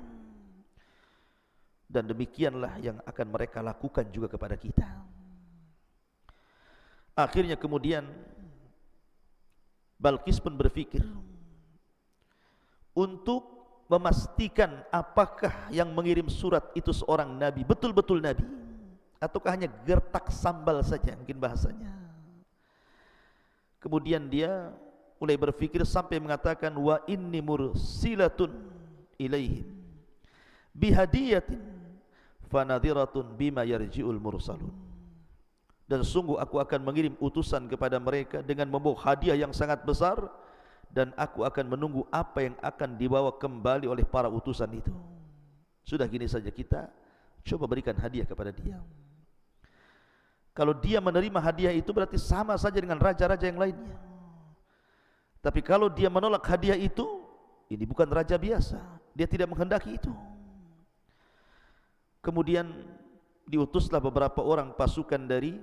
Speaker 1: Dan demikianlah yang akan mereka lakukan juga kepada kita. Akhirnya kemudian Balqis pun berfikir untuk memastikan apakah yang mengirim surat itu seorang nabi, betul-betul nabi, ataukah hanya gertak sambal saja, mungkin bahasanya. Kemudian dia mulai berfikir sampai mengatakan, wa inni mursilatun ilaihim bihadiyatin fanadhiratun bima yarji'ul mursalun. Dan sungguh aku akan mengirim utusan kepada mereka dengan membawa hadiah yang sangat besar, dan aku akan menunggu apa yang akan dibawa kembali oleh para utusan itu. Sudah gini saja, kita coba berikan hadiah kepada dia. Kalau dia menerima hadiah itu berarti sama saja dengan raja-raja yang lainnya. Tapi kalau dia menolak hadiah itu, ini bukan raja biasa, dia tidak menghendaki itu. Kemudian diutuslah beberapa orang pasukan dari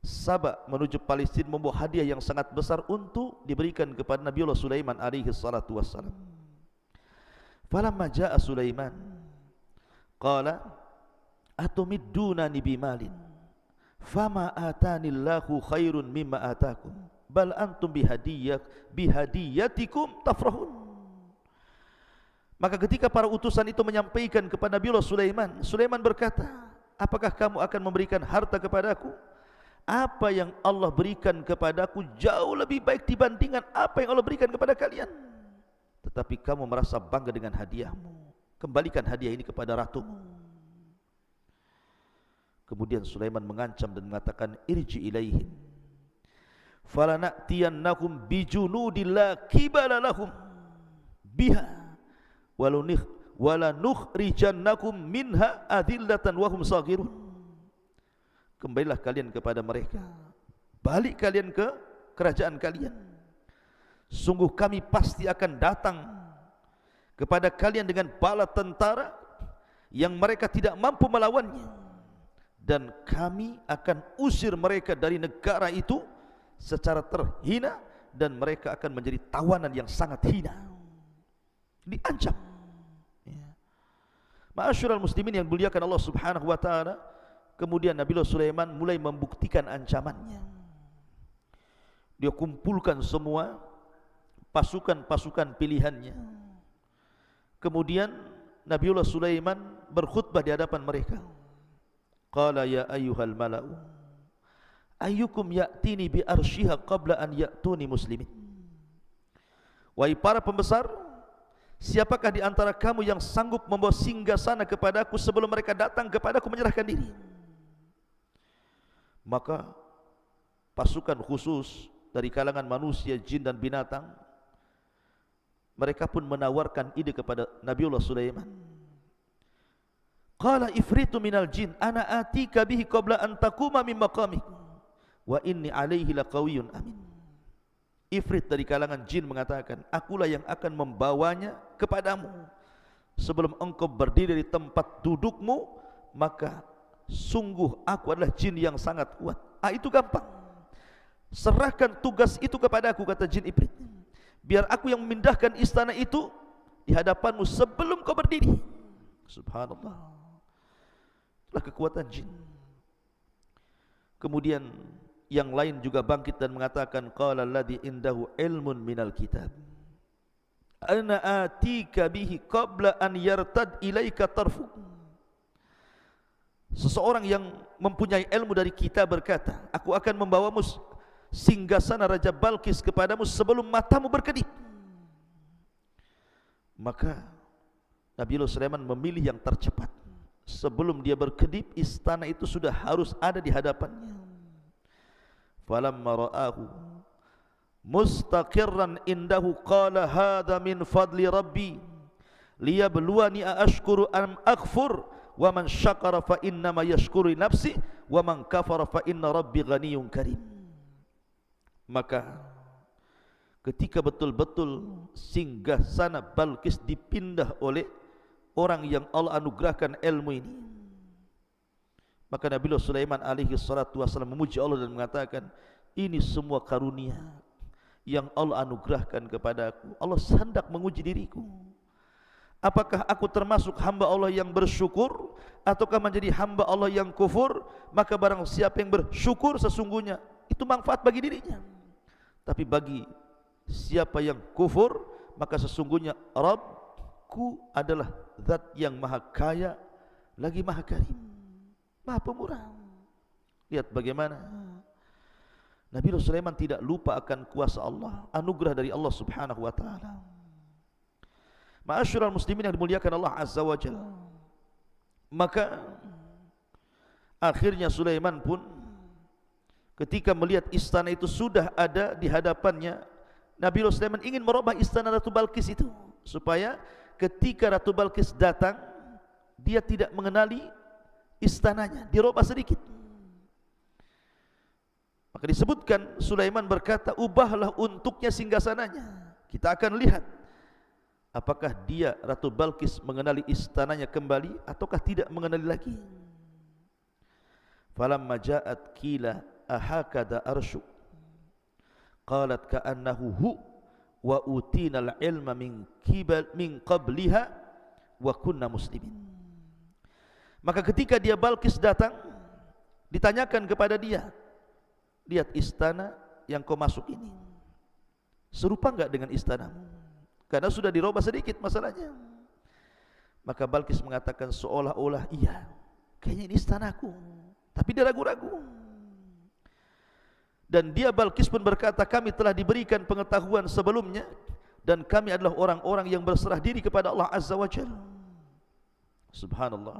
Speaker 1: Sabak menuju Palestina membawa hadiah yang sangat besar untuk diberikan kepada Nabiullah Sulaiman alaihi salatu wassalam. Falamma jaa Sulaiman qala atumiddunani bimalin fama atanillahu khairun mimma atakum bal antum bihadiyatikum tafrahun. Maka ketika para utusan itu menyampaikan kepada Nabiullah Sulaiman, Sulaiman berkata, apakah kamu akan memberikan harta kepadaku? Apa yang Allah berikan kepadaku jauh lebih baik dibandingkan apa yang Allah berikan kepada kalian. Tetapi kamu merasa bangga dengan hadiahmu. Kembalikan hadiah ini kepada ratumu. Kemudian Sulaiman mengancam dan mengatakan, irji ilaihim falana'tiyannahum bijunudin la qibala lahum biha walanukhrijannakum minha adillatan wa hum saghirun. Kembalilah kalian kepada mereka, balik kalian ke kerajaan kalian. Sungguh kami pasti akan datang kepada kalian dengan bala tentara yang mereka tidak mampu melawannya, dan kami akan usir mereka dari negara itu secara terhina, dan mereka akan menjadi tawanan yang sangat hina. Diancam. Ma'asyiral muslimin yang dimuliakan Allah Subhanahu wa taala. Kemudian Nabiullah Sulaiman mulai membuktikan ancamannya. Dia kumpulkan semua pasukan-pasukan pilihannya. Kemudian Nabiullah Sulaiman berkhutbah di hadapan mereka. Qala ya ayyuhal mala'u ayyukum ya'tini bi arsyiha qabla an ya'tuni muslimin. Wahai para pembesar, siapakah di antara kamu yang sanggup membawa singgasana kepadaku sebelum mereka datang kepadaku menyerahkan diri? Maka pasukan khusus dari kalangan manusia, jin dan binatang, mereka pun menawarkan ide kepada Nabiullah Sulaiman. Qala ifritu minal jin ana atika bihi qabla an taquma min maqamik wa inni alaihi laqawiyyun amin. Ifrit dari kalangan jin mengatakan, akulah yang akan membawanya kepadamu sebelum engkau berdiri dari tempat dudukmu, maka sungguh aku adalah jin yang sangat kuat. Itu gampang. Serahkan tugas itu kepadaku, kata jin Ifrit. Biar aku yang memindahkan istana itu di hadapanmu sebelum kau berdiri. Subhanallah. Itulah kekuatan jin. Kemudian yang lain juga bangkit dan mengatakan, qala alladhi indahu ilmun minal kitab ana atika bihi qabla an yartad ilaika tarfuk. Seseorang yang mempunyai ilmu dari kita berkata, aku akan membawamu singgasana Raja Balkis kepadamu sebelum matamu berkedip. Maka Nabiullah Sulaiman memilih yang tercepat. Sebelum dia berkedip, istana itu sudah harus ada di hadapannya. Falamma ra'ahu mustaqirran indahu qala hadha min fadli rabbi liyabluwani aashkuru am akfur wa man syakara fa innama yashkuru nafsi wa man kafara fa inna rabbi ghaniyyun karim. Maka ketika betul-betul singgasana Balkis dipindah oleh orang yang Allah anugerahkan ilmu ini, maka Nabiullah Sulaiman alaihi salatu wasallam memuji Allah dan mengatakan, ini semua karunia yang Allah anugerahkan kepadaku. Allah hendak menguji diriku. Apakah aku termasuk hamba Allah yang bersyukur ataukah menjadi hamba Allah yang kufur? Maka barang siapa yang bersyukur, sesungguhnya itu manfaat bagi dirinya. Tapi bagi siapa yang kufur, maka sesungguhnya Rabbku adalah zat yang maha kaya lagi maha karim, maha pemurah. Lihat bagaimana Nabiullah Sulaiman tidak lupa akan kuasa Allah, anugerah dari Allah Subhanahu wa taala. Ma'asyiral muslimin yang dimuliakan Allah Azza wa Jalla. Maka akhirnya Sulaiman pun ketika melihat istana itu sudah ada di hadapannya, Nabiullah Sulaiman ingin merubah istana Ratu Balkis itu, supaya ketika Ratu Balkis datang, dia tidak mengenali istananya, dirubah sedikit. Maka disebutkan Sulaiman berkata, ubahlah untuknya singgasananya. Kita akan lihat apakah dia Ratu Balkis mengenali istananya kembali ataukah tidak mengenali lagi. Falamma ja'at qila ahakada arsyuk? Qalat ka'annahu hu wa utinal ilma min qabliha wa kunna muslimin. Maka ketika dia Balqis datang, ditanyakan kepada dia, lihat istana yang kau masuk ini, serupa enggak dengan istanamu? Karena sudah dirubah sedikit masalahnya. Maka Balqis mengatakan seolah-olah iya, kayaknya ini istanaku. Tapi dia ragu-ragu. Dan dia Balqis pun berkata, kami telah diberikan pengetahuan sebelumnya dan kami adalah orang-orang yang berserah diri kepada Allah Azza wa Jalla. Subhanallah.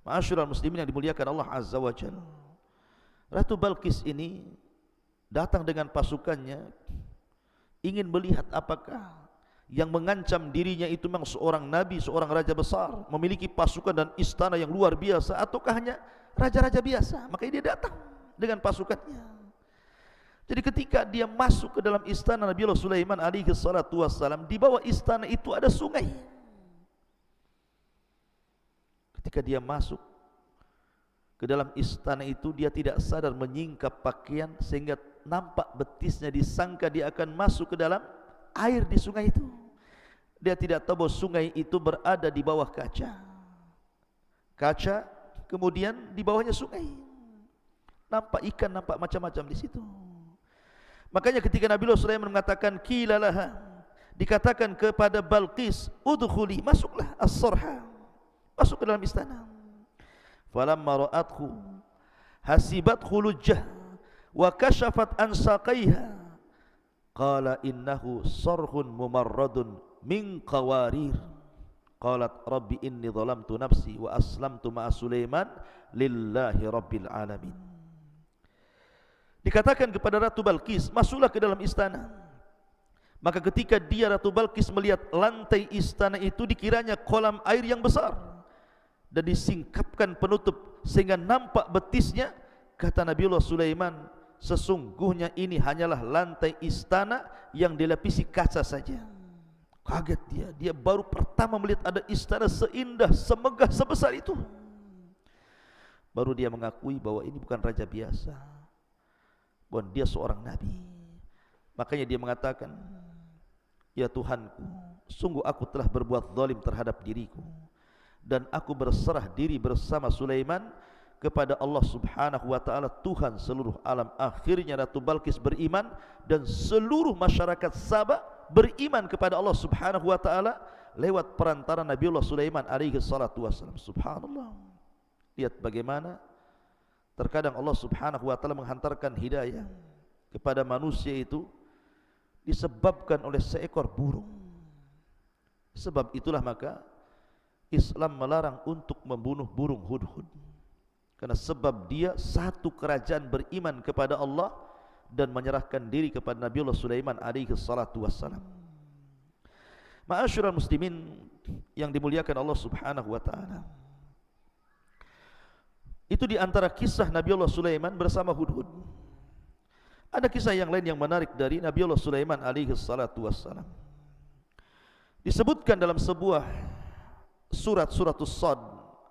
Speaker 1: Ma'asyiral muslimin yang dimuliakan Allah Azza wa Jalla, Ratu Balqis ini datang dengan pasukannya, ingin melihat apakah yang mengancam dirinya itu memang seorang nabi, seorang raja besar, memiliki pasukan dan istana yang luar biasa, ataukah hanya raja-raja biasa. Makanya dia datang dengan pasukannya. Jadi ketika dia masuk ke dalam istana Nabiullah Sulaiman alaihi salatu wassalam, di bawah istana itu ada sungai. Ketika dia masuk ke dalam istana itu, dia tidak sadar menyingkap pakaian sehingga nampak betisnya, disangka dia akan masuk ke dalam air di sungai itu. Dia tidak tahu bahwa sungai itu berada di bawah kaca. Kaca, kemudian di bawahnya sungai. Nampak ikan, nampak macam-macam di situ. Makanya ketika Nabiullah Sulaiman mengatakan kilalaha, dikatakan kepada Balqis, udkhuli, masuklah as-sarha, masuk ke dalam istana. Falamma ra'athu hasibathu lujjah wa kashafat an saqaiha qala innahu sarhun mumarradun min qawarir. Qalat rabbi inni zalamtu nafsi wa aslamtu ma'a Sulaiman lillahi rabbil alamin. Dikatakan kepada Ratu Balqis, masuklah ke dalam istana. Maka ketika dia Ratu Balqis melihat lantai istana itu, dikiranya kolam air yang besar dan disingkapkan penutup sehingga nampak betisnya. Kata Nabiullah Sulaiman, sesungguhnya ini hanyalah lantai istana yang dilapisi kaca saja. Kaget dia baru pertama melihat ada istana seindah, semegah, sebesar itu. Baru dia mengakui bahwa ini bukan raja biasa, bahwa dia seorang nabi. Makanya dia mengatakan, ya Tuhanku, sungguh aku telah berbuat zalim terhadap diriku, dan aku berserah diri bersama Sulaiman kepada Allah Subhanahu wa taala, Tuhan seluruh alam. Akhirnya Ratu Balqis beriman dan seluruh masyarakat Sabah beriman kepada Allah Subhanahu wa taala lewat perantara Nabiullah Sulaiman alaihi salatu wassalam. Subhanallah. Lihat bagaimana terkadang Allah Subhanahu wa taala menghantarkan hidayah kepada manusia itu disebabkan oleh seekor burung. Sebab itulah maka Islam melarang untuk membunuh burung hudhud. Karena sebab dia satu kerajaan beriman kepada Allah dan menyerahkan diri kepada Nabiullah Sulaiman alaihi salatu wassalam. Ma'asyiral muslimin yang dimuliakan Allah Subhanahu wa taala, itu di antara kisah Nabiullah Sulaiman bersama hudhud. Ada kisah yang lain yang menarik dari Nabiullah Sulaiman alaihi salatu wassalam. Disebutkan dalam sebuah suratus Sad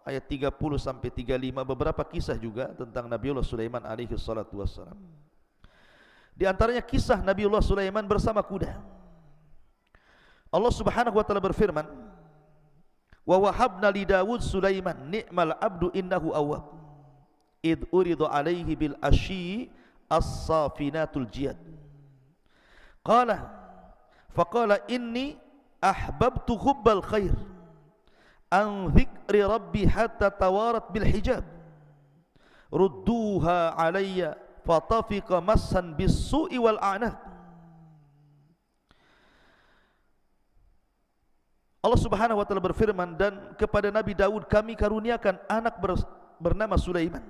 Speaker 1: ayat 30 sampai 35 beberapa kisah juga tentang Nabiullah Sulaiman alaihi salatu wassalam. Di antaranya kisah Nabiullah Sulaiman bersama kuda. Allah Subhanahu wa taala berfirman, wa wahabna li Daud Sulaiman ni'mal abdu innahu awwab id uridu alaihi bil asyi as-safinatul jiyad qala faqala inni ahbabtu hubbal khair an dzikri rabbi hatta tawarat bil hijab rudduha alayya fatafiqa massan bis-su'i wal a'naq. Allah Subhanahu wa taala berfirman, dan kepada Nabi Daud kami karuniakan anak bernama Sulaiman.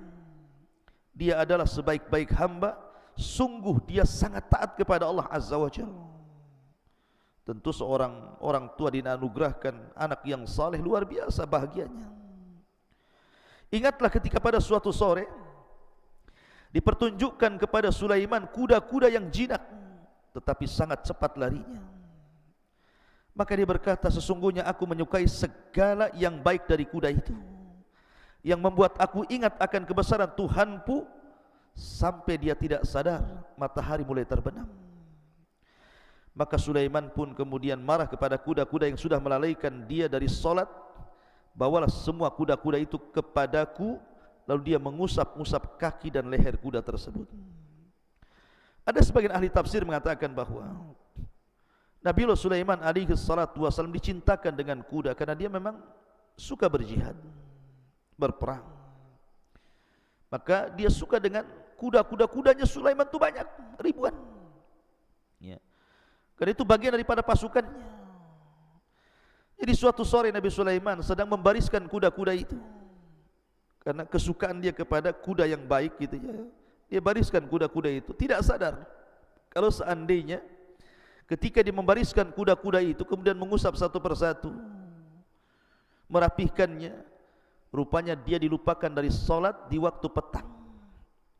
Speaker 1: Dia adalah sebaik-baik hamba, sungguh dia sangat taat kepada Allah Azza wa Jalla. Tentu seorang orang tua dianugerahkan anak yang saleh luar biasa bahagianya. Ingatlah ketika pada suatu sore dipertunjukkan kepada Sulaiman kuda-kuda yang jinak tetapi sangat cepat larinya. Maka dia berkata, sesungguhnya aku menyukai segala yang baik dari kuda itu, yang membuat aku ingat akan kebesaran Tuhanku sampai dia tidak sadar matahari mulai terbenam. Maka Sulaiman pun kemudian marah kepada kuda-kuda yang sudah melalaikan dia dari solat. Bawalah semua kuda-kuda itu kepadaku. Lalu dia mengusap-usap kaki dan leher kuda tersebut. Ada sebagian ahli tafsir mengatakan bahwa Nabiullah Sulaiman alaihi salatu wasallam dicintakan dengan kuda karena dia memang suka berjihad, berperang. Maka dia suka dengan kuda-kudanya Sulaiman itu banyak, ribuan. Ya. Karena itu bagian daripada pasukannya. Jadi suatu sore Nabi Sulaiman sedang membariskan kuda-kuda itu. Karena kesukaan dia kepada kuda yang baik gitu ya. Dia bariskan kuda-kuda itu, tidak sadar kalau seandainya ketika dia membariskan kuda-kuda itu kemudian mengusap satu persatu, merapihkannya, rupanya dia dilupakan dari solat di waktu petang,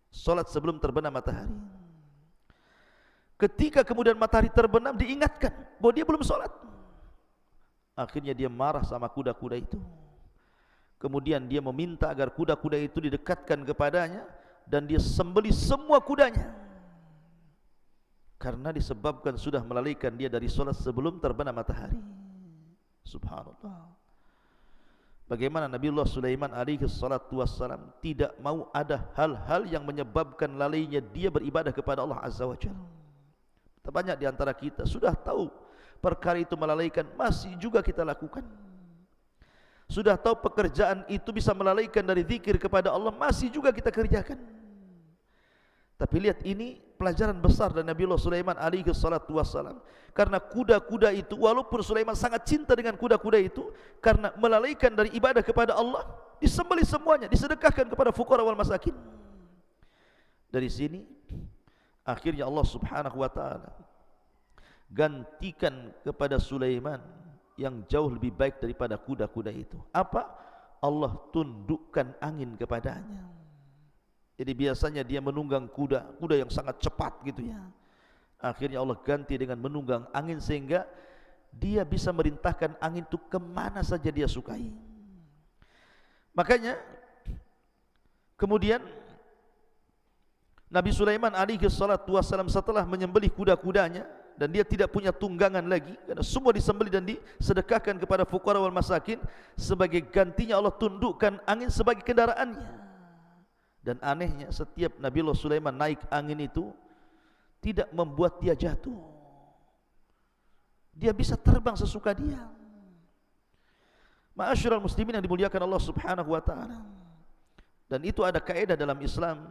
Speaker 1: solat sebelum terbenam matahari. Ketika kemudian matahari terbenam diingatkan bahwa dia belum solat. Akhirnya dia marah sama kuda-kuda itu. Kemudian dia meminta agar kuda-kuda itu didekatkan kepadanya dan dia sembelih semua kudanya. Karena disebabkan sudah melalaikan dia dari solat sebelum terbenam matahari. Subhanallah. Bagaimana Nabiullah Sulaiman alaihi salatu wassalam tidak mau ada hal-hal yang menyebabkan lalainya dia beribadah kepada Allah Azza wa Jalla. Banyak di antara kita sudah tahu perkara itu melalaikan, masih juga kita lakukan. Sudah tahu pekerjaan itu bisa melalaikan dari zikir kepada Allah, masih juga kita kerjakan. Tapi lihat, ini pelajaran besar dari Nabiullah Sulaiman alaihi salatu wassalam. Karena kuda-kuda itu, walaupun Sulaiman sangat cinta dengan kuda-kuda itu, karena melalaikan dari ibadah kepada Allah, disembelih semuanya, disedekahkan kepada fuqara wal masakin. Dari sini akhirnya Allah subhanahu wa ta'ala gantikan kepada Sulaiman yang jauh lebih baik daripada kuda-kuda itu. Apa? Allah tundukkan angin kepadanya. Jadi biasanya dia menunggang kuda yang sangat cepat gitu ya. Akhirnya Allah ganti dengan menunggang angin sehingga dia bisa merintahkan angin itu kemana saja dia sukai. Makanya kemudian Nabi Sulaiman alaihi salatu wassalam setelah menyembelih kuda-kudanya dan dia tidak punya tunggangan lagi karena semua disembelih dan disedekahkan kepada fuqara wal masakin, sebagai gantinya Allah tundukkan angin sebagai kendaraannya. Dan anehnya setiap Nabiullah Sulaiman naik angin itu tidak membuat dia jatuh. Dia bisa terbang sesuka dia. Ma'asyiral muslimin yang dimuliakan Allah Subhanahu wa taala. Dan itu ada kaidah dalam Islam.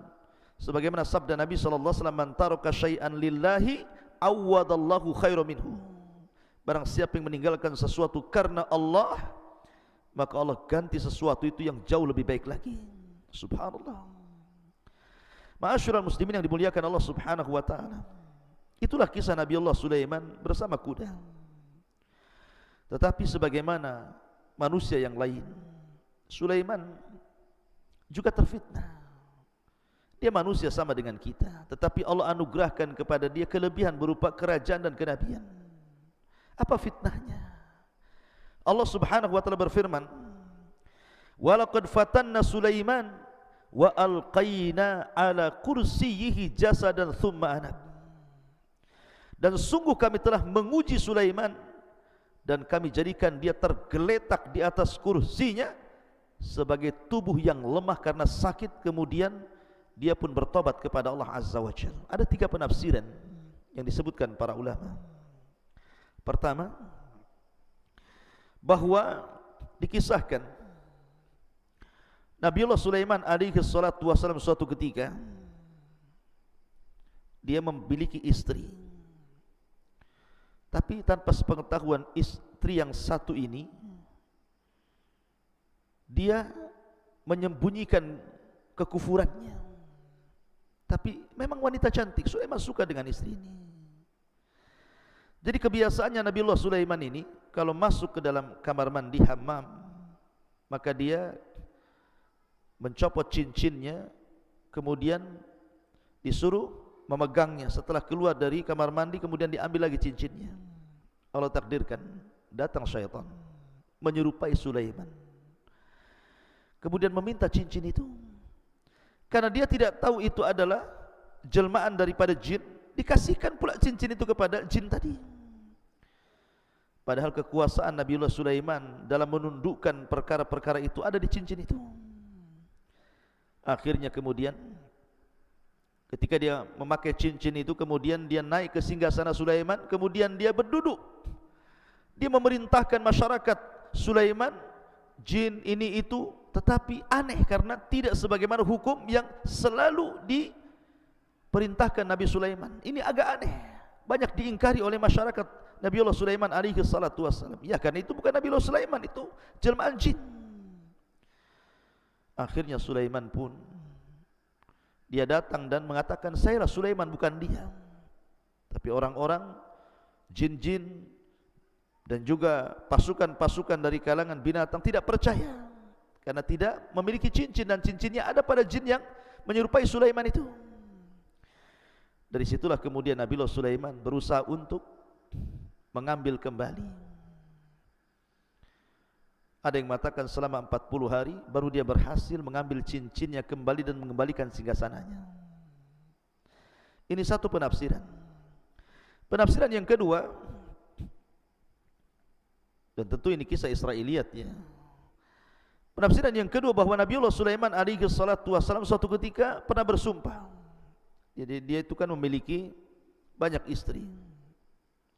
Speaker 1: Sebagaimana sabda Nabi sallallahu alaihi wasallam, "Man taraka syai'an lillahi awwadallahu khairan minhu." Barang siapa yang meninggalkan sesuatu karena Allah, maka Allah ganti sesuatu itu yang jauh lebih baik lagi. Subhanallah. Ma'asyiral muslimin yang dimuliakan Allah Subhanahu wa taala. Itulah kisah Nabi Allah Sulaiman bersama kuda. Tetapi sebagaimana manusia yang lain, Sulaiman juga terfitnah. Dia manusia sama dengan kita, tetapi Allah anugerahkan kepada dia kelebihan berupa kerajaan dan kenabian. Apa fitnahnya? Allah Subhanahu wa taala berfirman, "Wa laqad fatanna Sulaiman wa alqaina ala kursiyyihi jasadan thumma anab." Dan sungguh kami telah menguji Sulaiman dan kami jadikan dia tergeletak di atas kursinya sebagai tubuh yang lemah karena sakit, kemudian dia pun bertobat kepada Allah Azza wa Jalla. Ada 3 penafsiran yang disebutkan para ulama. Pertama, bahwa dikisahkan Nabiullah Sulaiman alaihi salatu wasallam suatu ketika dia memiliki istri. Tapi tanpa sepengetahuan istri yang satu ini, dia menyembunyikan kekufurannya. Tapi memang wanita cantik, Sulaiman suka dengan istri ini. Jadi kebiasaannya Nabiullah Sulaiman ini kalau masuk ke dalam kamar mandi hammam, maka dia mencopot cincinnya, kemudian disuruh memegangnya. Setelah keluar dari kamar mandi, kemudian diambil lagi cincinnya. Allah takdirkan, datang syaitan menyerupai Sulaiman, kemudian meminta cincin itu. Karena dia tidak tahu itu adalah jelmaan daripada jin, dikasihkan pula cincin itu kepada jin tadi. Padahal kekuasaan Nabiullah Sulaiman dalam menundukkan perkara-perkara itu ada di cincin itu. Akhirnya kemudian ketika dia memakai cincin itu, kemudian dia naik ke singgasana Sulaiman, kemudian dia berduduk. Dia memerintahkan masyarakat Sulaiman, jin ini itu, tetapi aneh karena tidak sebagaimana hukum yang selalu diperintahkan Nabi Sulaiman. Ini agak aneh, banyak diingkari oleh masyarakat Nabiullah Sulaiman alaihi salatu wassalam. Ya, karena itu bukan Nabiullah Sulaiman, itu jelmaan jin. Akhirnya Sulaiman pun dia datang dan mengatakan, sayalah Sulaiman, bukan dia. Tapi orang-orang, jin-jin dan juga pasukan-pasukan dari kalangan binatang tidak percaya, karena tidak memiliki cincin, dan cincinnya ada pada jin yang menyerupai Sulaiman itu. Dari situlah kemudian Nabiullah Sulaiman berusaha untuk mengambil kembali. Ada yang mengatakan selama 40 hari baru dia berhasil mengambil cincinnya kembali dan mengembalikan singgasananya. Ini satu penafsiran. Penafsiran yang kedua, dan tentu ini kisah Israiliyat ya. Penafsiran yang kedua bahwa Nabiullah Sulaiman alaihi salatu wassalam suatu ketika pernah bersumpah. Jadi dia itu kan memiliki banyak istri,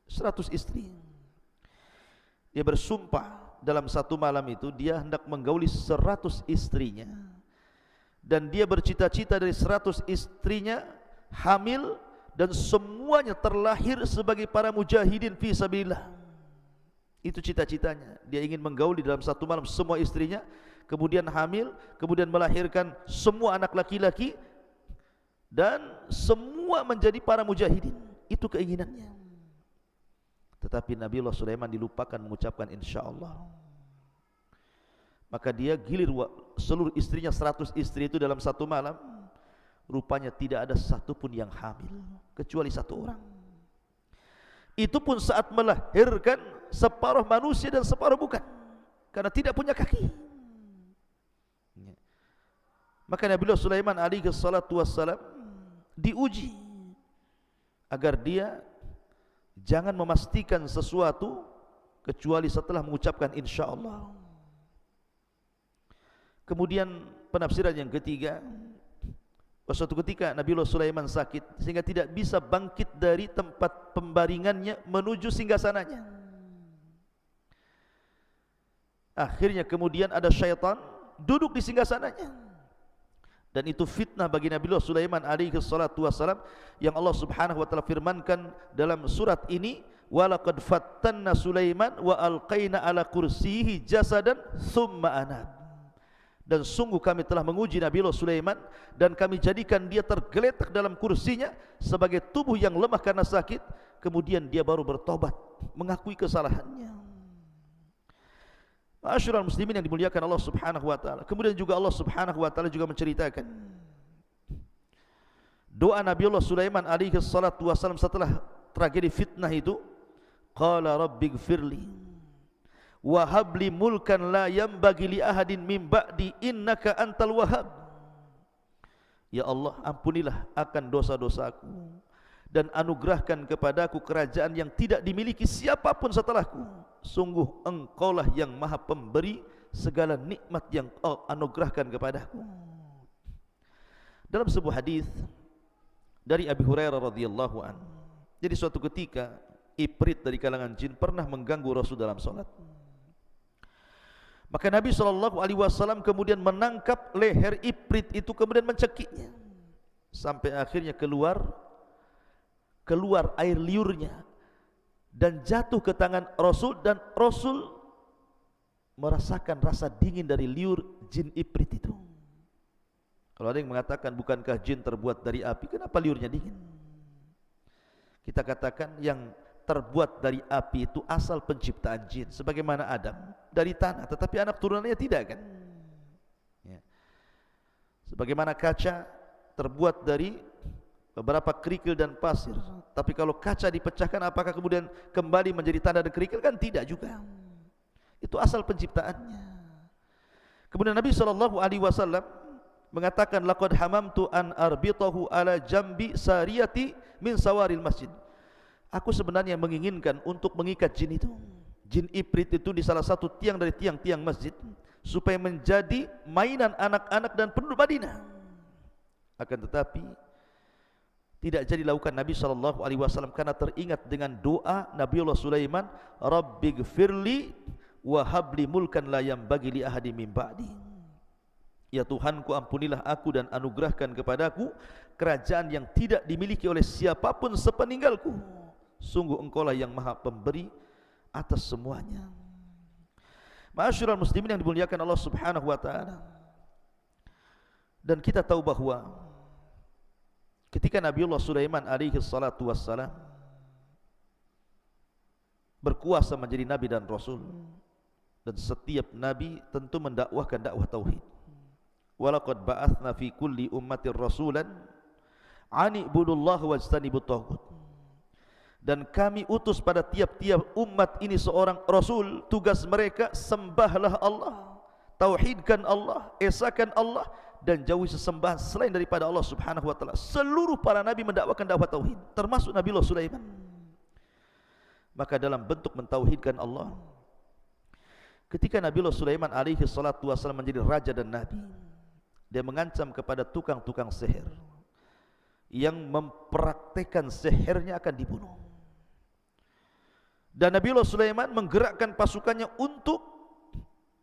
Speaker 1: 100 istri. Dia bersumpah dalam satu malam itu dia hendak menggauli 100 istrinya, dan dia bercita-cita dari 100 istrinya hamil, dan semuanya terlahir sebagai para mujahidin fi sabilillah. Itu cita-citanya. Dia ingin menggauli dalam satu malam semua istrinya, kemudian hamil, kemudian melahirkan semua anak laki-laki, dan semua menjadi para mujahidin. Itu keinginannya. Tetapi Nabiullah Sulaiman dilupakan mengucapkan insyaallah. Maka dia gilir seluruh istrinya, 100 istri itu dalam satu malam. Rupanya tidak ada satupun yang hamil, kecuali satu orang. Itu pun saat melahirkan separuh manusia dan separuh bukan, karena tidak punya kaki. Maka Nabiullah Sulaiman alaihi salatu wassalam diuji agar dia jangan memastikan sesuatu kecuali setelah mengucapkan insyaallah. Kemudian penafsiran yang ketiga, suatu ketika Nabiullah Sulaiman sakit sehingga tidak bisa bangkit dari tempat pembaringannya menuju singgasananya. Akhirnya kemudian ada syaitan duduk di singgasananya, dan itu fitnah bagi Nabiullah Sulaiman alaihi salatu wassalam, yang Allah Subhanahu wa taala firmankan dalam surat ini, walaqad fattanna Sulaiman wa alqaina ala kursiyihi jasadan thumma anab. Dan sungguh kami telah menguji Nabiullah Sulaiman, dan kami jadikan dia tergeletak dalam kursinya sebagai tubuh yang lemah karena sakit, kemudian dia baru bertobat, mengakui kesalahannya. Ma'asyiral muslimin yang dimuliakan Allah Subhanahu wa taala. Kemudian juga Allah Subhanahu wa taala juga menceritakan doa Nabiullah Sulaiman alaihi salatu wasallam setelah tragedi fitnah itu. Qala rabbighfirli wa habli mulkan la yanbaghi li ahadin min ba'di innaka antal wahhab. Ya Allah, ampunilah akan dosa-dosaku dan anugerahkan kepadaku kerajaan yang tidak dimiliki siapapun setelahku. Sungguh engkaulah yang maha pemberi segala nikmat yang kau anugerahkan kepadaku. Dalam sebuah hadis dari Abi Hurairah radhiyallahu an, jadi suatu ketika Ifrit dari kalangan jin pernah mengganggu Rasul dalam salat. Maka Nabi SAW kemudian menangkap leher Ifrit itu, kemudian mencekiknya sampai akhirnya keluar air liurnya dan jatuh ke tangan Rasul, dan Rasul merasakan rasa dingin dari liur jin Ifrit itu. Kalau ada yang mengatakan bukankah jin terbuat dari api, kenapa liurnya dingin? Kita katakan yang terbuat dari api itu asal penciptaan jin, sebagaimana Adam dari tanah, tetapi anak turunannya tidak kan ya. Sebagaimana kaca terbuat dari beberapa kerikil dan pasir, tapi kalau kaca dipecahkan apakah kemudian kembali menjadi tanah dan kerikil? Kan tidak juga. Itu asal penciptaannya. Kemudian Nabi SAW mengatakan laqad hamamtu an arbitahu ala jambi sariyati min sawaril masjid. Aku sebenarnya menginginkan untuk mengikat jin itu, jin ifrit itu di salah satu tiang dari tiang-tiang masjid, supaya menjadi mainan anak-anak dan penduduk Madinah. Akan tetapi tidak jadi lakukan Nabi SAW karena teringat dengan doa Nabiullah Sulaiman, Rabbighfirli wa habli mulkan la yanbaghi li ahadin min ba'di. Ya Tuhanku, ampunilah aku dan anugerahkan kepadaku kerajaan yang tidak dimiliki oleh siapapun sepeninggalku. Sungguh Engkaulah yang Maha Pemberi atas semuanya. Ma'asyiral muslimin yang dimuliakan Allah Subhanahu wa taala. Dan kita tahu bahwa ketika Nabiullah Sulaiman alaihi salatu wassalam berkuasa menjadi nabi dan rasul, dan setiap nabi tentu mendakwahkan dakwah tauhid. Walaqad ba'atsna fi kulli ummatin rasulan ani ibudullaha wajtanibut taghut. Dan kami utus pada tiap-tiap umat ini seorang rasul, tugas mereka sembahlah Allah, tauhidkan Allah, esakan Allah, dan jauhi sesembahan selain daripada Allah Subhanahu wa taala. Seluruh para nabi mendakwakan dakwah tauhid, termasuk Nabiullah Sulaiman. Maka dalam bentuk mentauhidkan Allah, ketika Nabiullah Sulaiman alaihi salatu wasallam menjadi raja dan nabi, dia mengancam kepada tukang-tukang sihir yang mempraktekkan sihirnya akan dibunuh. Dan Nabiullah Sulaiman menggerakkan pasukannya untuk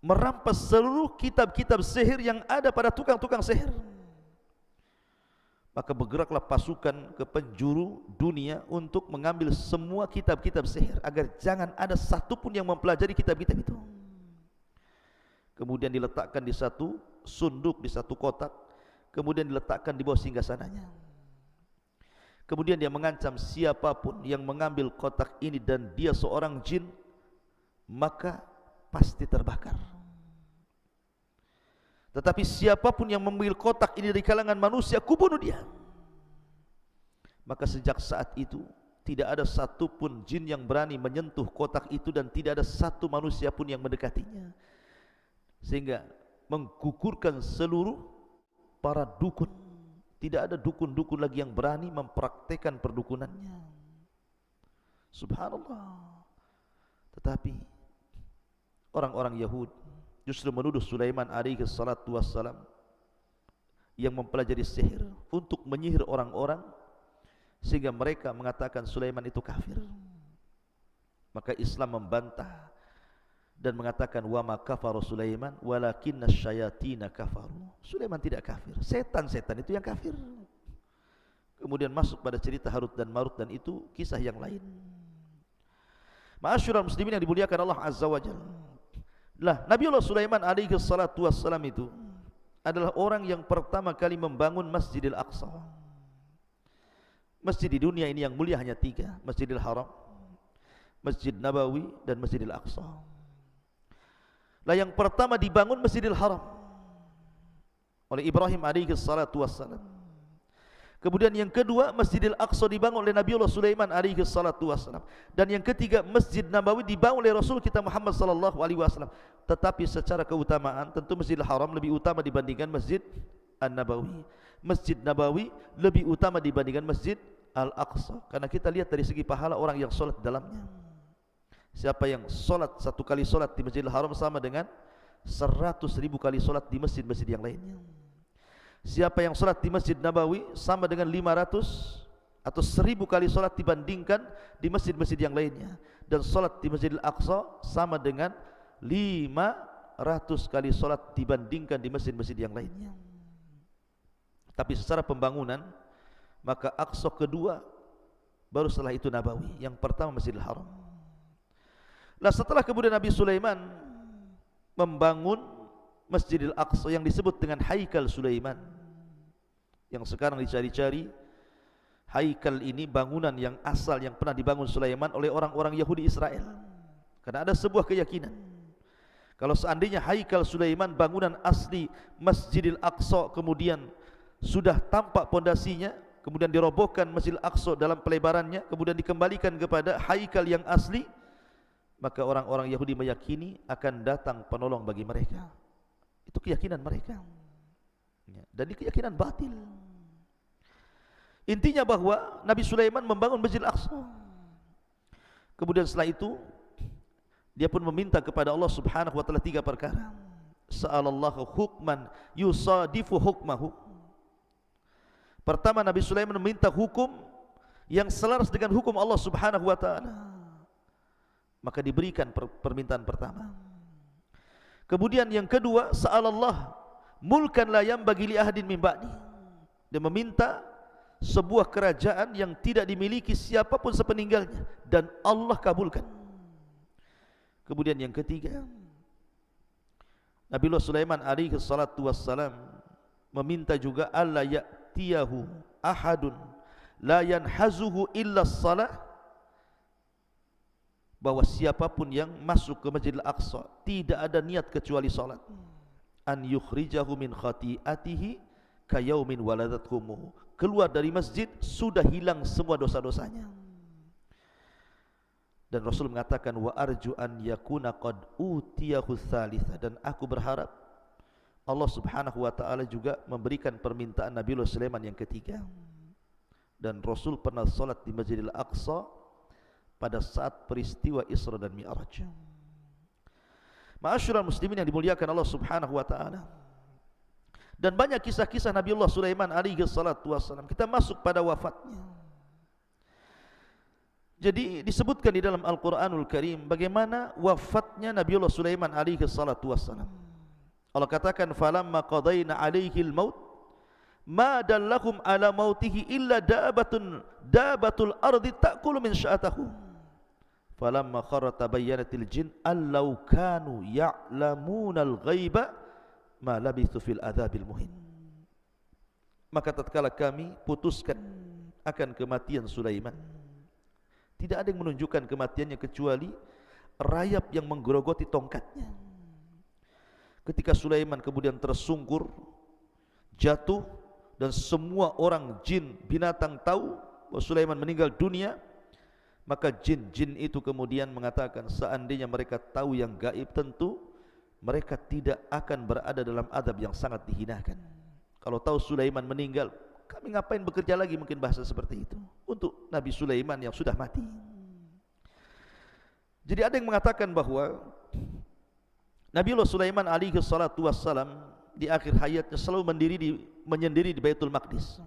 Speaker 1: merampas seluruh kitab-kitab sihir yang ada pada tukang-tukang sihir. Maka bergeraklah pasukan ke penjuru dunia untuk mengambil semua kitab-kitab sihir, agar jangan ada satupun yang mempelajari kitab-kitab itu. Kemudian diletakkan di satu sunduk, di satu kotak, kemudian diletakkan di bawah singgasananya. Kemudian dia mengancam siapapun yang mengambil kotak ini dan dia seorang jin, maka pasti terbakar. Tetapi siapapun yang mengambil kotak ini dari kalangan manusia, kubunuh dia. Maka sejak saat itu tidak ada satupun jin yang berani menyentuh kotak itu, dan tidak ada satu manusia pun yang mendekatinya, sehingga menggugurkan seluruh para dukun. Tidak ada dukun-dukun lagi yang berani mempraktekkan perdukunannya. Subhanallah. Tetapi orang-orang Yahudi justru menuduh Sulaiman alaihi salatu wassalam yang mempelajari sihir untuk menyihir orang-orang, sehingga mereka mengatakan Sulaiman itu kafir. Maka Islam membantah dan mengatakan wa ma kafara Sulaiman walakinna syayatina kafaru. Sulaiman tidak kafir, setan-setan itu yang kafir. Kemudian masuk pada cerita Harut dan Marut, dan itu kisah yang lain. Ma'asyiral muslimin yang dimuliakan Allah Azza wa Jalla. Lah, Nabiullah Sulaiman alaihi salatu wassalam itu adalah orang yang pertama kali membangun Masjidil Aqsa. Masjid di dunia ini yang mulia hanya 3, Masjidil Haram, Masjid Nabawi, dan Masjidil Aqsa. Lah, yang pertama dibangun Masjidil Haram oleh Ibrahim alaihi salatu wassalam. Kemudian yang kedua Masjidil Aqsa dibangun oleh Nabiullah Sulaiman alaihi salatu wassalam. Dan yang ketiga Masjid Nabawi dibangun oleh Rasul kita Muhammad sallallahu alaihi wasallam. Tetapi secara keutamaan tentu Masjidil Haram lebih utama dibandingkan Masjid An-Nabawi. Masjid Nabawi lebih utama dibandingkan Masjid Al-Aqsa, karena kita lihat dari segi pahala orang yang sholat di dalamnya. Siapa yang sholat satu kali sholat di Masjidil Haram sama dengan 100.000 kali sholat di masjid-masjid yang lainnya. Siapa yang sholat di Masjid Nabawi sama dengan 500 atau 1.000 kali sholat dibandingkan di masjid-masjid yang lainnya. Dan sholat di Masjidil Aqsa sama dengan 500 kali sholat dibandingkan di masjid-masjid yang lainnya. Tapi secara pembangunan, maka Aqsa kedua, baru setelah itu Nabawi. Yang pertama Masjidil Haram. Nah, setelah kemudian Nabi Sulaiman membangun Masjidil Aqsa yang disebut dengan Haikal Sulaiman, yang sekarang dicari-cari. Haikal ini bangunan yang asal yang pernah dibangun Sulaiman oleh orang-orang Yahudi Israel. Karena ada sebuah keyakinan, kalau seandainya Haikal Sulaiman, bangunan asli Masjidil Aqsa, kemudian sudah tampak pondasinya, kemudian dirobohkan Masjidil Aqsa dalam pelebarannya, kemudian dikembalikan kepada Haikal yang asli, maka orang-orang Yahudi meyakini akan datang penolong bagi mereka. Itu keyakinan mereka. Ya, dan ini keyakinan batil. Intinya bahwa Nabi Sulaiman membangun Masjid Al-Aqsa. Kemudian setelah itu dia pun meminta kepada Allah Subhanahu wa taala 3 perkara. Sa'alallahu hukman yusadifu hukmahu. Pertama, Nabi Sulaiman meminta hukum yang selaras dengan hukum Allah Subhanahu wa taala. Maka diberikan permintaan pertama. Kemudian yang kedua, sa'alallah mulkan la yanbaghi li ahadin min ba'di. Dia meminta sebuah kerajaan yang tidak dimiliki siapapun sepeninggalnya, dan Allah kabulkan. Kemudian yang ketiga, Nabiullah Sulaiman alaihi salatu wassalam meminta juga alla ya'tiyahu ahadun la yanhazuhu illa shalah, bahwa siapapun yang masuk ke Masjidil Aqsa tidak ada niat kecuali salat. An yukhrijahu min khati'atihi kayaumin waladathu ummuhu. Keluar dari masjid sudah hilang semua dosa-dosanya. Dan Rasul mengatakan wa arju an yakuna qad utiyahu tsalitsa, dan aku berharap Allah Subhanahu wa taala juga memberikan permintaan Nabiullah Sulaiman yang ketiga. Dan Rasul pernah salat di Masjidil Aqsa pada saat peristiwa Isra dan Mi'raj. Ma'asyiral muslimin yang dimuliakan Allah Subhanahu wa taala. Dan banyak kisah-kisah Nabiullah Sulaiman alaihi salatu wassalam. Kita masuk pada wafatnya. Jadi disebutkan di dalam Al-Qur'anul Karim bagaimana wafatnya Nabiullah Sulaiman alaihi salatu wassalam. Allah katakan falamma qadaina alaihi al-maut ma dallahum ala mautihi illa dabatul ardi ta'kulu min sya'atahu. Falamma kharra tabayyanatil jin allau kanu ya'lamunal ghaiba ma labithu fil adzabil muhin. Maka tatkala kami putuskan akan kematian Sulaiman, tidak ada yang menunjukkan kematiannya kecuali rayap yang menggerogoti tongkatnya. Ketika Sulaiman kemudian tersungkur, jatuh, dan semua orang, jin, binatang tahu bahwa Sulaiman meninggal dunia, maka jin-jin itu kemudian mengatakan seandainya mereka tahu yang gaib, tentu mereka tidak akan berada dalam adab yang sangat dihinakan. Kalau tahu Sulaiman meninggal, kami ngapain bekerja lagi, mungkin bahasa seperti itu untuk Nabi Sulaiman yang sudah mati. Jadi ada yang mengatakan bahwa Nabiullah Sulaiman alaihi salatu wassalam di akhir hayatnya selalu menyendiri di Baitul Maqdis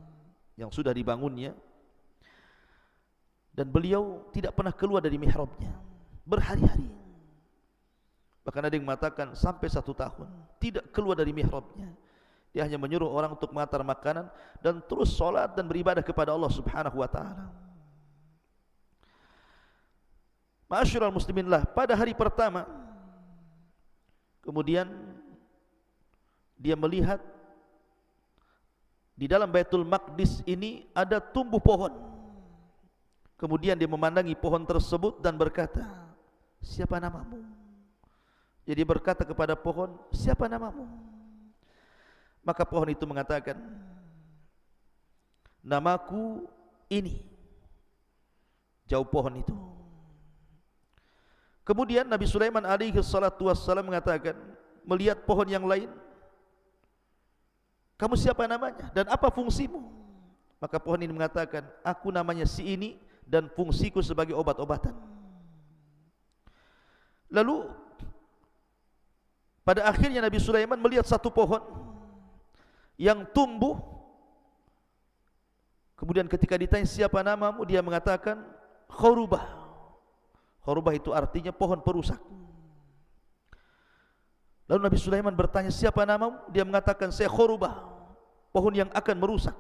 Speaker 1: yang sudah dibangunnya, dan beliau tidak pernah keluar dari mihrabnya berhari-hari. Bahkan ada yang mengatakan sampai 1 tahun tidak keluar dari mihrabnya. Dia hanya menyuruh orang untuk mengantar makanan dan terus sholat dan beribadah kepada Allah Subhanahu wa ta'ala. Ma'asyiral muslimin lah, pada hari pertama kemudian dia melihat di dalam Baitul Maqdis ini ada tumbuh pohon. Kemudian dia memandangi pohon tersebut dan berkata, siapa namamu? Jadi berkata kepada pohon, siapa namamu? Maka pohon itu mengatakan, namaku ini. Jauh pohon itu. Kemudian Nabi Sulaiman alaihi salatu wassalam mengatakan, melihat pohon yang lain, kamu siapa namanya dan apa fungsimu? Maka pohon ini mengatakan, aku namanya si ini dan fungsiku sebagai obat-obatan. Lalu pada akhirnya Nabi Sulaiman melihat satu pohon yang tumbuh. Kemudian ketika ditanya siapa namamu, dia mengatakan Khurubah. Khurubah itu artinya pohon perusak. Lalu Nabi Sulaiman bertanya siapa namamu, dia mengatakan saya Khurubah, pohon yang akan merusak.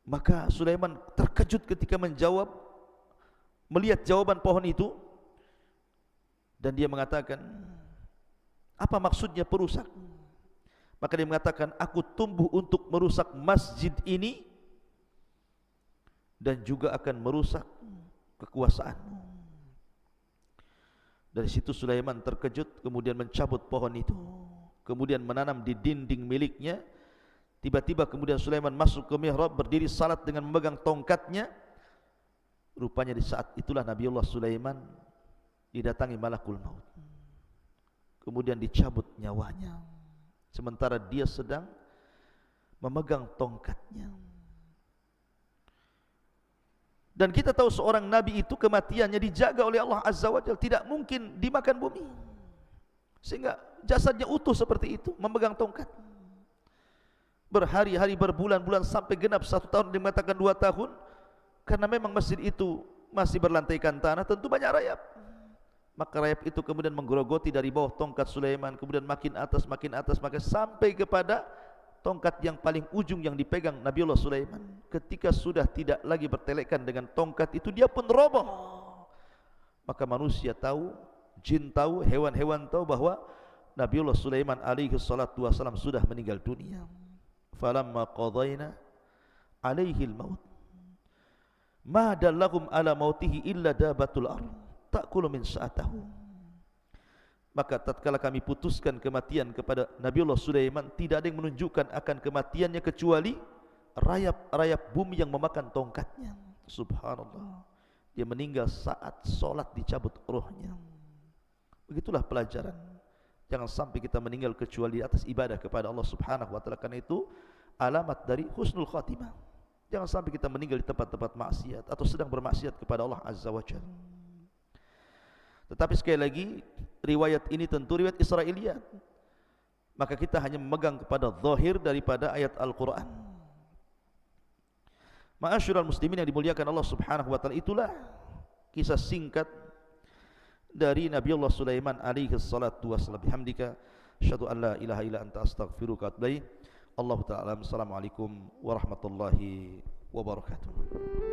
Speaker 1: Maka Sulaiman terkejut ketika menjawab, melihat jawaban pohon itu, dan dia mengatakan, apa maksudnya perusak? Maka dia mengatakan, aku tumbuh untuk merusak masjid ini dan juga akan merusak kekuasaanmu. Dari situ Sulaiman terkejut, kemudian mencabut pohon itu, kemudian menanam di dinding miliknya. Tiba-tiba kemudian Sulaiman masuk ke mihrab, berdiri salat dengan memegang tongkatnya. Rupanya di saat itulah Nabiullah Sulaiman didatangi malakul maut, kemudian dicabut nyawanya. sementara dia sedang memegang tongkatnya. Dan kita tahu seorang nabi itu kematiannya dijaga oleh Allah Azza wa Jalla, tidak mungkin dimakan bumi, sehingga jasadnya utuh seperti itu, memegang tongkat berhari-hari, berbulan-bulan, sampai genap 1 tahun, dimatakan 2 tahun, karena memang masjid itu masih berlantaikan tanah, tentu banyak rayap. Maka rayap itu kemudian menggerogoti dari bawah tongkat Sulaiman, kemudian makin atas, maka sampai kepada tongkat yang paling ujung yang dipegang Nabiullah Sulaiman. Ketika sudah tidak lagi bertelekan dengan tongkat itu, dia pun roboh. Maka manusia tahu, jin tahu, hewan-hewan tahu bahwa Nabiullah Sulaiman alaihi salatu wassalam sudah meninggal dunia. Falamma qadayna alaihi al-maut ma dallahum ala mautihi illa dabatul ardh ta'kulu min sa'atahu. Maka tatkala kami putuskan kematian kepada Nabiullah Sulaiman, tidak ada yang menunjukkan akan kematiannya kecuali rayap-rayap bumi yang memakan tongkatnya. Subhanallah, dia meninggal saat solat dicabut rohnya. Begitulah pelajaran. Jangan sampai kita meninggal kecuali di atas ibadah kepada Allah Subhanahu wa taala. Karena itu alamat dari husnul khatimah. Jangan sampai kita meninggal di tempat-tempat maksiat atau sedang bermaksiat kepada Allah Azza wa Jalla. Tetapi sekali lagi, riwayat ini tentu riwayat Israiliyat. Maka kita hanya memegang kepada zahir daripada ayat Al-Quran. Ma'asyiral muslimin yang dimuliakan Allah Subhanahu wa taala, itulah kisah singkat dari Nabiullah Sulaiman alaihi salatu wassalam. Bihamdika asyhadu an la ilaha illa anta astaghfiruka wa atubu ilaik. Allahu ta'ala. Assalamualaikum warahmatullahi wabarakatuh.